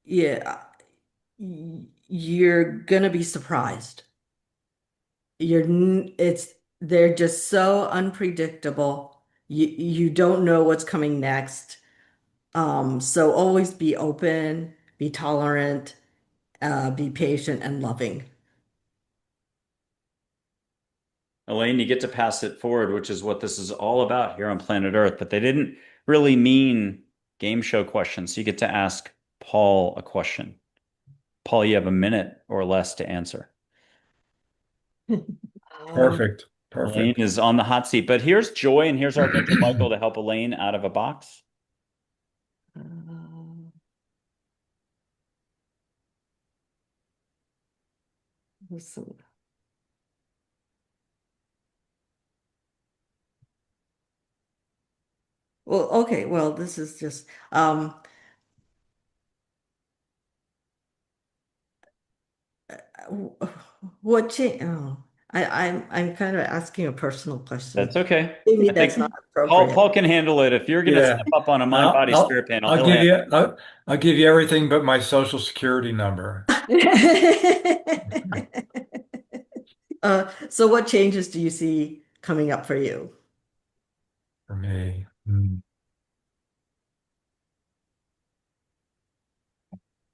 yeah, you're gonna be surprised. They're just so unpredictable. You don't know what's coming next. So always be open, be tolerant, be patient and loving. Elaine, you get to pass it forward, which is what this is all about here on planet Earth. But they didn't really mean game show questions. So you get to ask Paul a question. Paul, you have a minute or less to answer. Um, Perfect. Elaine Perfect. is on the hot seat. But here's Joy and here's Archangel Michael to help Elaine out of a box. uh, listen. Well, okay, well, this is just what change? Oh, I'm kind of asking a personal question. That's okay. Maybe I that's think not appropriate. Paul can handle it. If you're going to Yeah. step up on a mind, I'll, body, I'll, spirit panel, I'll he'll give handle you, I'll give you everything but my social security number So what changes do you see coming up for you? for me.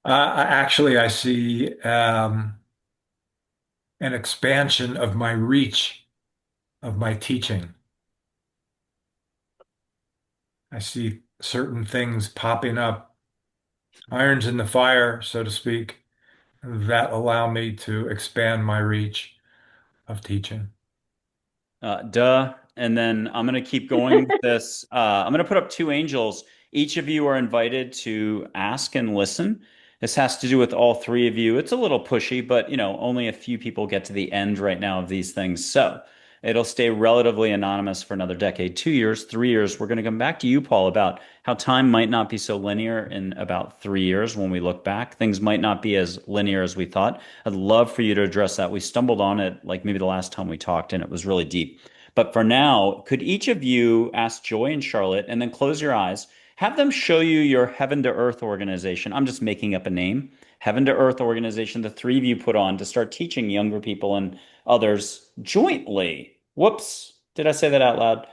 Actually, I see an expansion of my reach of my teaching. I see certain things popping up, irons in the fire, so to speak, that allow me to expand my reach of teaching. Duh. And then I'm going to keep going with this. I'm going to put up two angels. Each of you are invited to ask and listen. This has to do with all three of you. It's a little pushy, but only a few people get to the end right now of these things. So it'll stay relatively anonymous for another decade, 2 years, 3 years. We're going to come back to you, Paul, about how time might not be so linear in about 3 years when we look back. Things might not be as linear as we thought. I'd love for you to address that. We stumbled on it like maybe the last time we talked, and it was really deep. But for now, could each of you ask Joy and Charlotte and then close your eyes? Have them show you your Heaven to Earth organization. I'm just making up a name. Heaven to Earth organization, the three of you put on to start teaching younger people and others jointly. Whoops. Did I say that out loud?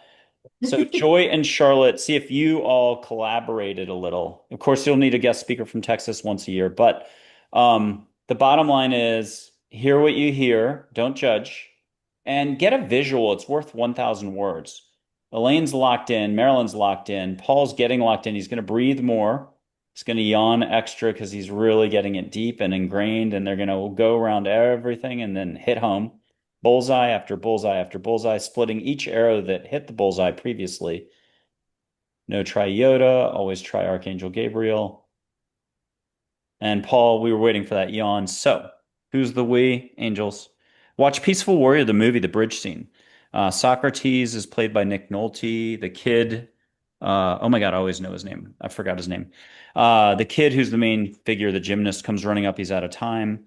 So Joy and Charlotte, see if you all collaborated a little. Of course, you'll need a guest speaker from Texas once a year, but the bottom line is hear what you hear, don't judge, and get a visual. It's worth 1,000 words. Elaine's locked in, Marilyn's locked in, Paul's getting locked in. He's going to breathe more. He's going to yawn extra because he's really getting it deep and ingrained, and they're going to go around everything and then hit home bullseye after bullseye after bullseye, splitting each arrow that hit the bullseye previously. No try Yoda, always try Archangel Gabriel. And Paul, we were waiting for that yawn. So, who's the we? Angels. Watch Peaceful Warrior, the movie, the bridge scene. Socrates is played by Nick Nolte. The kid, oh my God, I always know his name. I forgot his name. The kid who's the main figure, the gymnast, comes running up. He's out of time.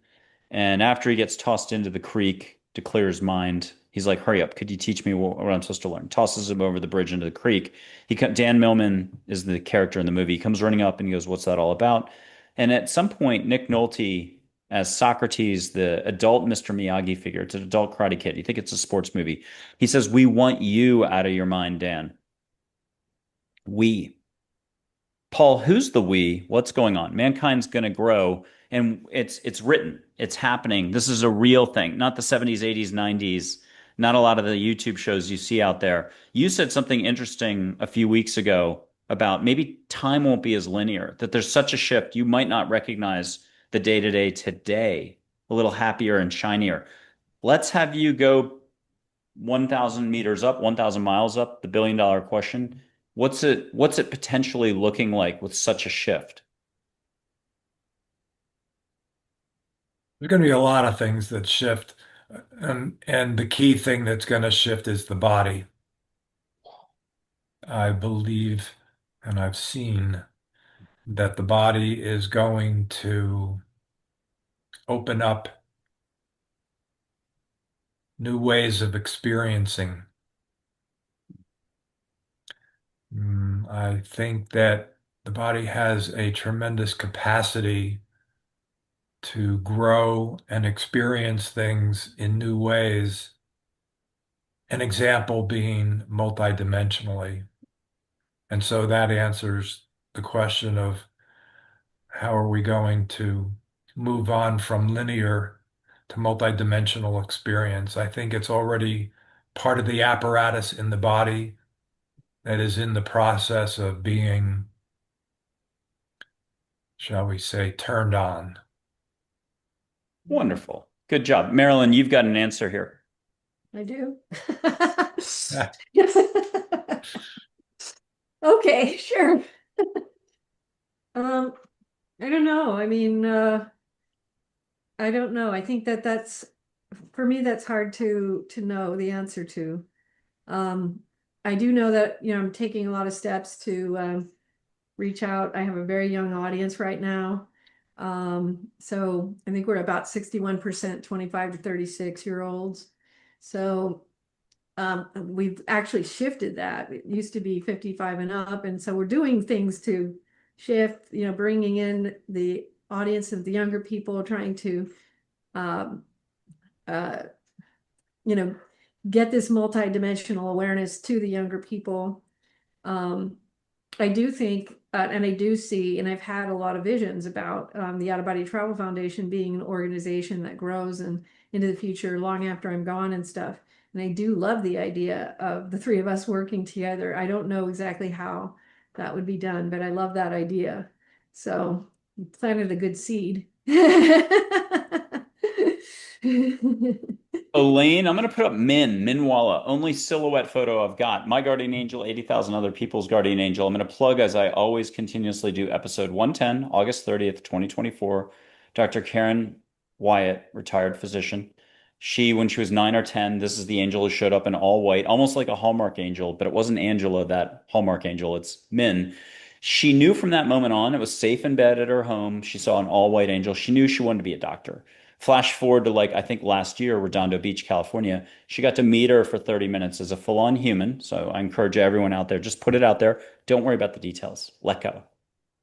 And after he gets tossed into the creek to clear his mind, he's like, "Hurry up! Could you teach me what I'm supposed to learn?" Tosses him over the bridge into the creek. Dan Millman is the character in the movie. He comes running up and he goes, "What's that all about?" And at some point, Nick Nolte as Socrates, the adult Mr. Miyagi figure, it's an adult Karate Kid. You think it's a sports movie? He says, "We want you out of your mind, Dan." We. Paul, who's the we? What's going on? Mankind's going to grow, and it's written. It's happening. This is a real thing, not the 70s, 80s, 90s not a lot of the YouTube shows you see out there. You said something interesting a few weeks ago about maybe time won't be as linear, that there's such a shift. You might not recognize the day-to-day today a little happier and shinier. Let's have you go 1,000 meters up, 1,000 miles up, the billion-dollar question. What's it potentially looking like with such a shift? There's going to be a lot of things that shift, and the key thing that's going to shift is the body. I believe, and I've seen that the body is going to open up new ways of experiencing. I think that the body has a tremendous capacity to grow and experience things in new ways. An example being multidimensionally. And so that answers the question of how are we going to move on from linear to multidimensional experience. I think it's already part of the apparatus in the body that is in the process of being, shall we say, turned on. Wonderful. Good job. Marilyn, you've got an answer here. I do. Okay, sure. Um, I don't know. I mean, I don't know. I think that that's for me that's hard to know the answer to. Um, I do know that, I'm taking a lot of steps to reach out. I have a very young audience right now. So I think we're about 61% 25 to 36-year olds. So we've actually shifted that. It used to be 55 and up. And so we're doing things to shift, bringing in the audience of the younger people, trying to, um, uh, you know, get this multidimensional awareness to the younger people. I do think, and I do see, and I've had a lot of visions about the Out of Body Travel Foundation being an organization that grows and into the future long after I'm gone and stuff. And I do love the idea of the three of us working together. I don't know exactly how that would be done, but I love that idea. So you planted a good seed. Elaine, I'm going to put up Minwalla, only silhouette photo I've got. My guardian angel, 80,000 other people's guardian angel. I'm going to plug, as I always continuously do, episode 110, August 30th, 2024. Dr. Karen Wyatt, retired physician. When she was 9 or 10, this is the angel who showed up in all white, almost like a Hallmark angel, but it wasn't Angela, that Hallmark angel. It's Min. She knew from that moment on it was safe in bed at her home. She saw an all white angel. She knew she wanted to be a doctor. Flash forward to I think last year, Redondo Beach, California. She got to meet her for 30 minutes as a full-on human. So I encourage everyone out there, just put it out there. Don't worry about the details. Let go.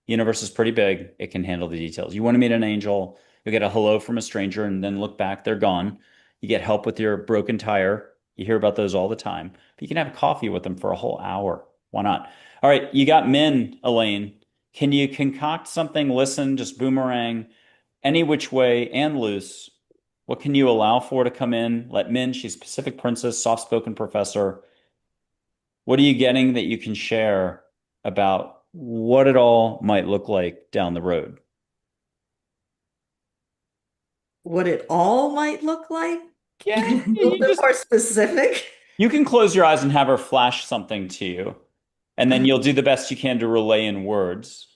Universe is pretty big. It can handle the details. You want to meet an angel, you'll get a hello from a stranger and then look back, they're gone. You get help with your broken tire. You hear about those all the time. But you can have coffee with them for a whole hour. Why not? All right, you got Min, Elaine. Can you concoct something, listen, just boomerang, any which way and loose? What can you allow for to come in? Let Min, she's Pacific Princess, soft-spoken professor. What are you getting that you can share about what it all might look like down the road? What it all might look like? Yeah, A little bit more specific. you can close your eyes and have her flash something to you, and then you'll do the best you can to relay in words.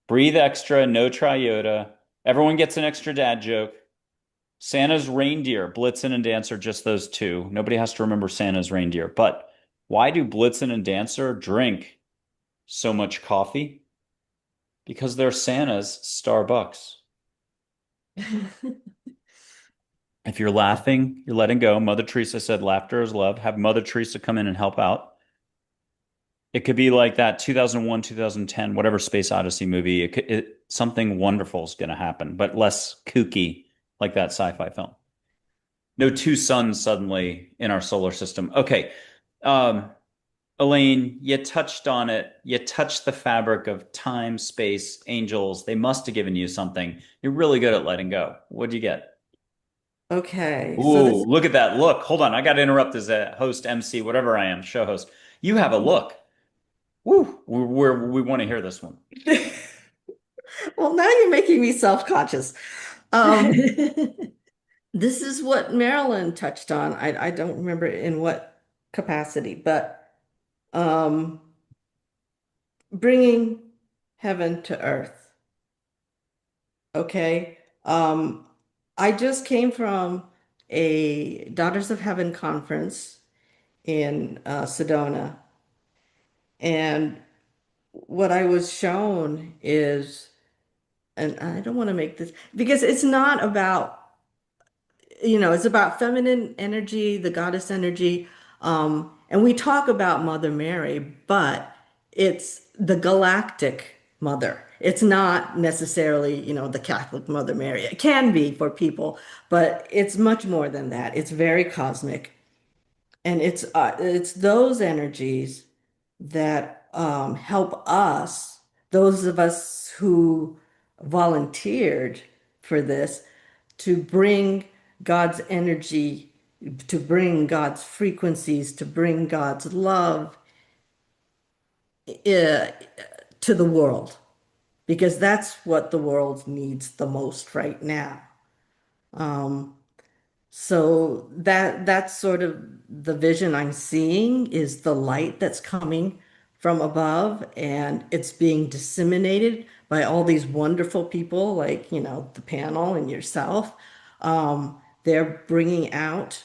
Breathe extra, no triota. Everyone gets an extra dad joke. Santa's reindeer, Blitzen and Dancer, just those two. Nobody has to remember Santa's reindeer. But why do Blitzen and Dancer drink so much coffee? Because they're Santa's Starbucks. If you're laughing, you're letting go. Mother Teresa said laughter is love. Have Mother Teresa come in and help out. It could be like that 2001, 2010, whatever Space Odyssey movie. Something wonderful is going to happen, but less kooky like that sci-fi film. No two suns suddenly in our solar system. Okay. Elaine, you touched on it. You touched the fabric of time, space, angels. They must have given you something. You're really good at letting go. What'd you get? Okay, so Ooh, this, look at that look. Hold on. I got to interrupt as a host, MC, whatever I am, show host. You have a look. Woo, we want to hear this one. well, now you're making me self-conscious. Um, this is what Marilyn touched on. I don't remember in what capacity, but um, bringing heaven to earth. Okay. I just came from a Daughters of Heaven conference in Sedona, and what I was shown is, and I don't want to make this because it's not about, it's about feminine energy, the goddess energy. And we talk about Mother Mary, but it's the galactic mother. It's not necessarily, the Catholic Mother Mary. It can be for people, but it's much more than that. It's very cosmic. And it's those energies that help us, those of us who volunteered for this, to bring God's energy, to bring God's frequencies, to bring God's love uh, to the world, because that's what the world needs the most right now. Um, So that's sort of the vision I'm seeing is the light that's coming from above and it's being disseminated by all these wonderful people like, the panel and yourself. They're bringing out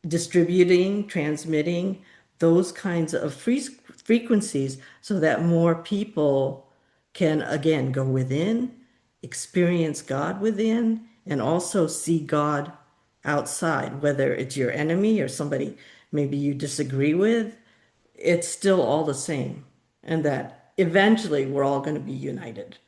distributing, transmitting those kinds of frequencies so that more people can again go within, experience God within, and also see God outside, whether it's your enemy or somebody maybe you disagree with, it's still all the same. And that eventually we're all going to be united.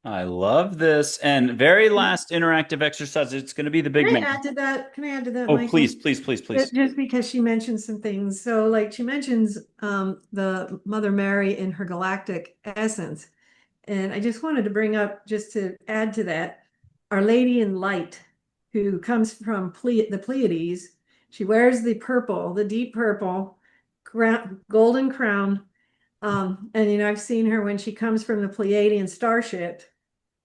I love this. And very last interactive exercise. It's going to be the Can big I man. add to that? Can I add to that, Oh, Michael? please, please, please, please. Just because she mentioned some things. So like she mentions the Mother Mary in her galactic essence. And I just wanted to bring up, just to add to that, Our Lady in Light, who comes from the Pleiades. She wears the purple, the deep purple, golden crown. And I've seen her when she comes from the Pleiadian starship,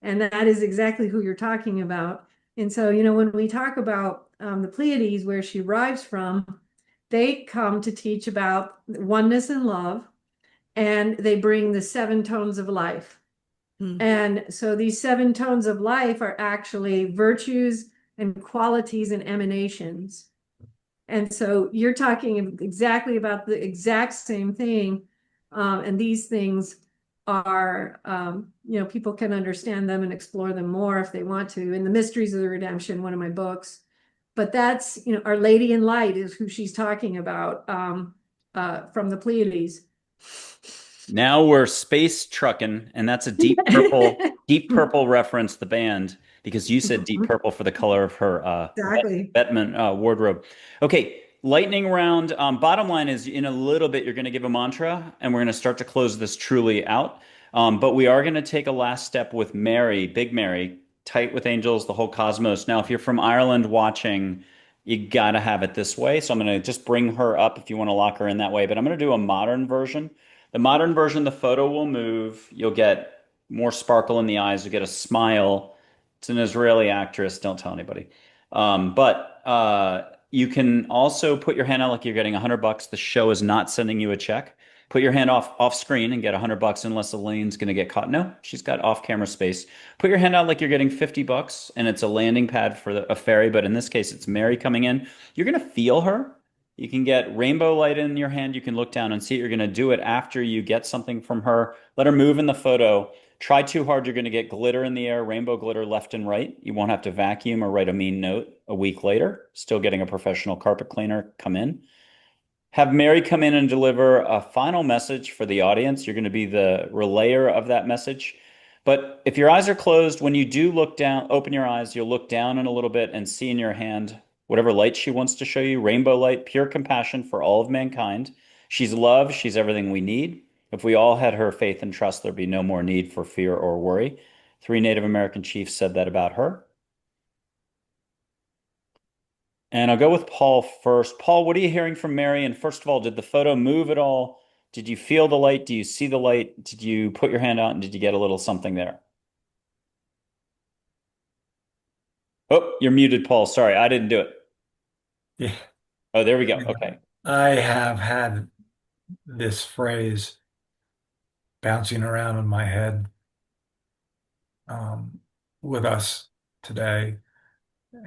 and that is exactly who you're talking about. And so, when we talk about the Pleiades, where she arrives from, they come to teach about oneness and love, and they bring the seven tones of life. Hmm. And so these seven tones of life are actually virtues and qualities and emanations. And so you're talking exactly about the exact same thing. And these things are, people can understand them and explore them more if they want to. In The Mysteries of the Redemption, one of my books. But that's, Our Lady in Light is who she's talking about from the Pleiades. Now we're space trucking, and that's a deep purple reference, the band, because you said deep purple for the color of her Exactly. Bettman wardrobe. Okay, lightning round. Bottom line is, in a little bit, you're going to give a mantra, and we're going to start to close this truly out. But we are going to take a last step with Mary, Big Mary, tight with angels, the whole cosmos. Now, if you're from Ireland watching, you got to have it this way. So I'm going to just bring her up if you want to lock her in that way. But I'm going to do a modern version. The modern version, the photo will move. You'll get more sparkle in the eyes. You'll get a smile. It's an Israeli actress. Don't tell anybody. But you can also put your hand out like you're getting $100. The show is not sending you a check. Put your hand off screen and get $100 unless Elaine's going to get caught. No, she's got off camera space. Put your hand out like you're getting $50 and it's a landing pad for a ferry. But in this case, it's Mary coming in. You're going to feel her. You can get rainbow light in your hand. You can look down and see it. You're going to do it after you get something from her. Let her move in the photo. Try too hard, you're going to get glitter in the air, rainbow glitter left and right. You won't have to vacuum or write a mean note a week later. Still getting a professional carpet cleaner come in. Have Mary come in and deliver a final message for the audience. You're going to be the relayer of that message. But if your eyes are closed, when you do look down, open your eyes, you'll look down in a little bit and see in your hand whatever light she wants to show you, rainbow light, pure compassion for all of mankind. She's love, she's everything we need. If we all had her faith and trust, there'd be no more need for fear or worry. Three Native American chiefs said that about her. And I'll go with Paul first. Paul, what are you hearing from Mary? And first of all, did the photo move at all? Did you feel the light? Do you see the light? Did you put your hand out and did you get a little something there? Oh, you're muted, Paul. Sorry, I didn't do it. Yeah. Oh, there we go. Okay. I have had this phrase bouncing around in my head um, with us today,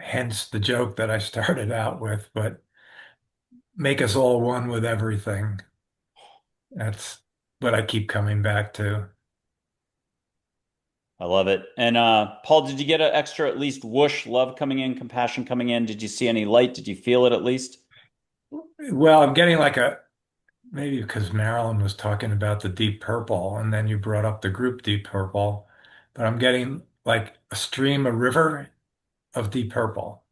hence the joke that I started out with, but make us all one with everything. That's what I keep coming back to. I love it. And Paul, did you get an extra at least whoosh, love coming in, compassion coming in? Did you see any light? Did you feel it at least? Well, I'm getting like a maybe because Marilyn was talking about the Deep Purple, and then you brought up the group Deep Purple, but I'm getting like a stream, a river of Deep Purple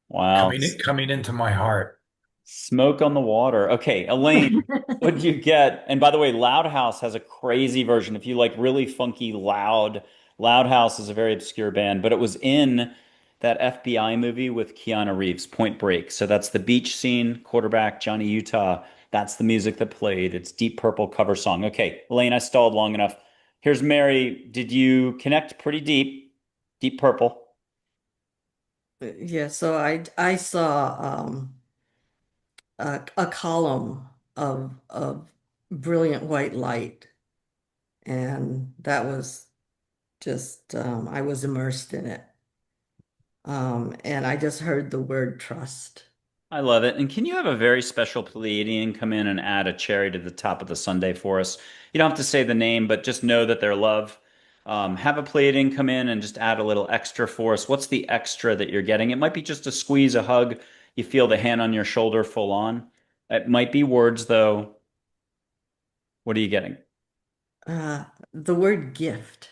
Wow. coming into my heart. Smoke on the water. Okay, Elaine, what did you get? And by the way, Loud House has a crazy version. If you like really funky, Loud House is a very obscure band, but it was in that FBI movie with Keanu Reeves, Point Break. So that's the beach scene, quarterback Johnny Utah. That's the music that played. It's Deep Purple cover song. Okay, Elaine, I stalled long enough. Here's Mary. Did you connect pretty deep? Deep Purple. Yeah, so I saw a column of brilliant white light, and that was just I was immersed in it. And I just heard the word trust. I love it. And can you have a very special Pleiadian come in and add a cherry to the top of the sundae for us? You don't have to say the name, but just know that they're love. Have a Pleiadian come in and just add a little extra for us. What's the extra that you're getting? It might be just a squeeze, a hug. You feel the hand on your shoulder full on. It might be words, though. What are you getting? Uh, the word gift.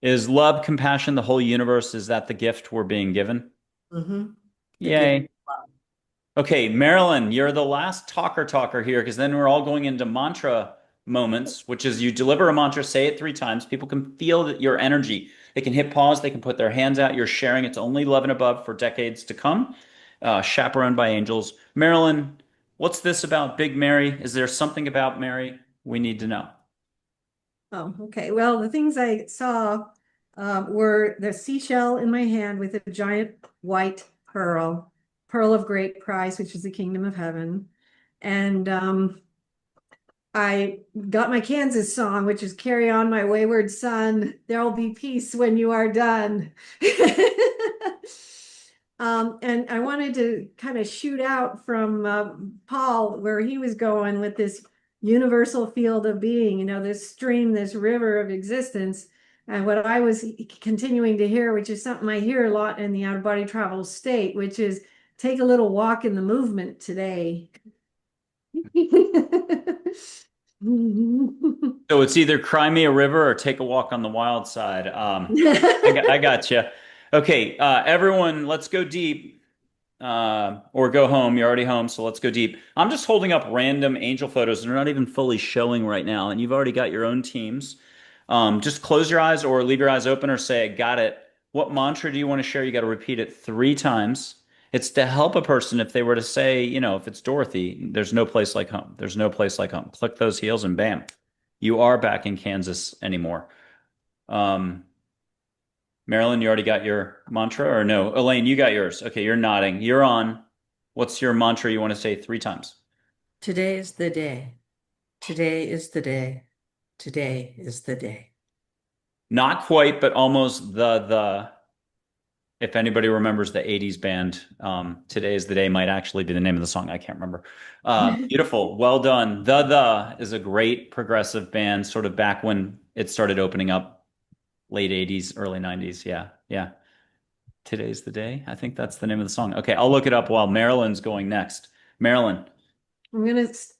Is love, compassion, the whole universe? Is that the gift we're being given? Hmm. The gift. Yay. Okay, Marilyn, you're the last talker here because then we're all going into mantra moments, which is you deliver a mantra, say it 3 times. People can feel that your energy. They can hit pause, they can put their hands out. You're sharing it's only love and above for decades to come, chaperoned by angels. Marilyn, what's this about Big Mary? Is there something about Mary we need to know? Oh, okay. Well, the things I saw were the seashell in my hand with a giant white pearl, pearl of great price, which is the kingdom of heaven. And I got my Kansas song, which is Carry On My Wayward Son, There'll Be Peace When You Are Done. And I wanted to kind of shoot out from Paul where he was going with this universal field of being, this stream, this river of existence. And what I was continuing to hear, which is something I hear a lot in the out of body travel state, which is take a little walk in the movement today. So it's either cry me a river or take a walk on the wild side. I got you. Okay, everyone, let's go deep. Or go home. You're already home, so let's go deep. I'm just holding up random angel photos. They're not even fully showing right now, and you've already got your own teams. Just close your eyes or leave your eyes open or say, I got it. What mantra do you want to share? You got to repeat it 3 times. It's to help a person if they were to say, if it's Dorothy, there's no place like home. There's no place like home. Click those heels and bam, you are back in Kansas anymore. Um, Marilyn, you already got your mantra or no? Elaine, you got yours. Okay, you're nodding. You're on. What's your mantra you want to say 3 times? Today is the day. Today is the day. Today is the day. Not quite, but almost the. If anybody remembers the 80s band, Today is the Day might actually be the name of the song. I can't remember. Beautiful. Well done. The is a great progressive band, sort of back when it started opening up, late 80s, early 90s. Yeah, yeah. Today's the day. I think that's the name of the song. Okay, I'll look it up while Marilyn's going next. Marilyn, I'm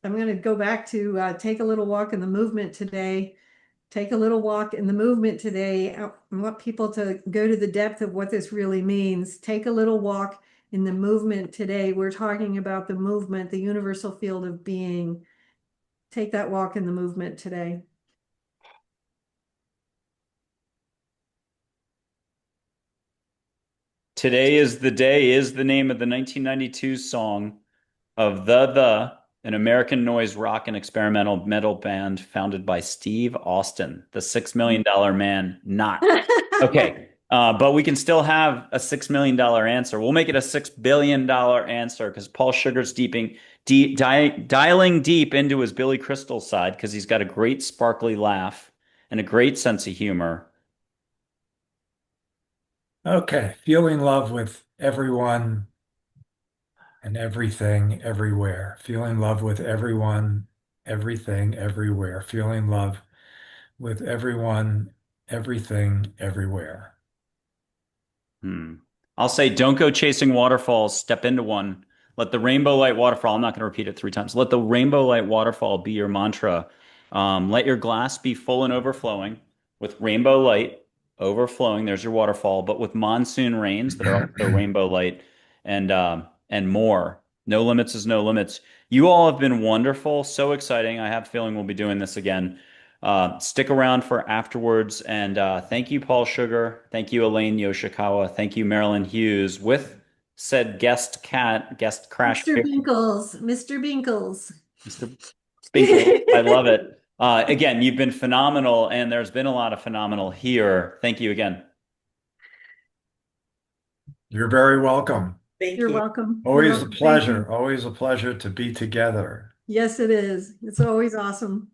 gonna go back to take a little walk in the movement today. Take a little walk in the movement today. I want people to go to the depth of what this really means. Take a little walk in the movement today. We're talking about the movement, the universal field of being. Take that walk in the movement today. Today is the Day is the name of the 1992 song of an American noise rock and experimental metal band founded by Steve Austin, the $6 million man. Not okay. But we can still have a $6 million answer. We'll make it a $6 billion answer because Paul Sugar's dialing deep into his Billy Crystal side because he's got a great sparkly laugh and a great sense of humor. Okay, feeling love with everyone and everything everywhere. Feeling love with everyone, everything everywhere. Feeling love with everyone, everything everywhere. Hmm. I'll say, don't go chasing waterfalls. Step into one. Let the rainbow light waterfall. I'm not going to repeat it 3 times. Let the rainbow light waterfall be your mantra. Let your glass be full and overflowing with rainbow light overflowing. There's your waterfall, but with monsoon rains that are also rainbow light and more. No limits is no limits. You all have been wonderful. So exciting. I have a feeling we'll be doing this again. Stick around for afterwards. And thank you, Paul Sugar. Thank you, Elaine Yoshikawa. Thank you, Marilynn Hughes, with said guest crash Mr. Binkles, Mr. Binkles. Mr. Binkle. I love it. Again, you've been phenomenal, and there's been a lot of phenomenal here. Thank you again. You're very welcome. Thank You're you. welcome. You're Always a welcome. Thank you. pleasure. Always a pleasure to be together. Yes, it is. It's always awesome.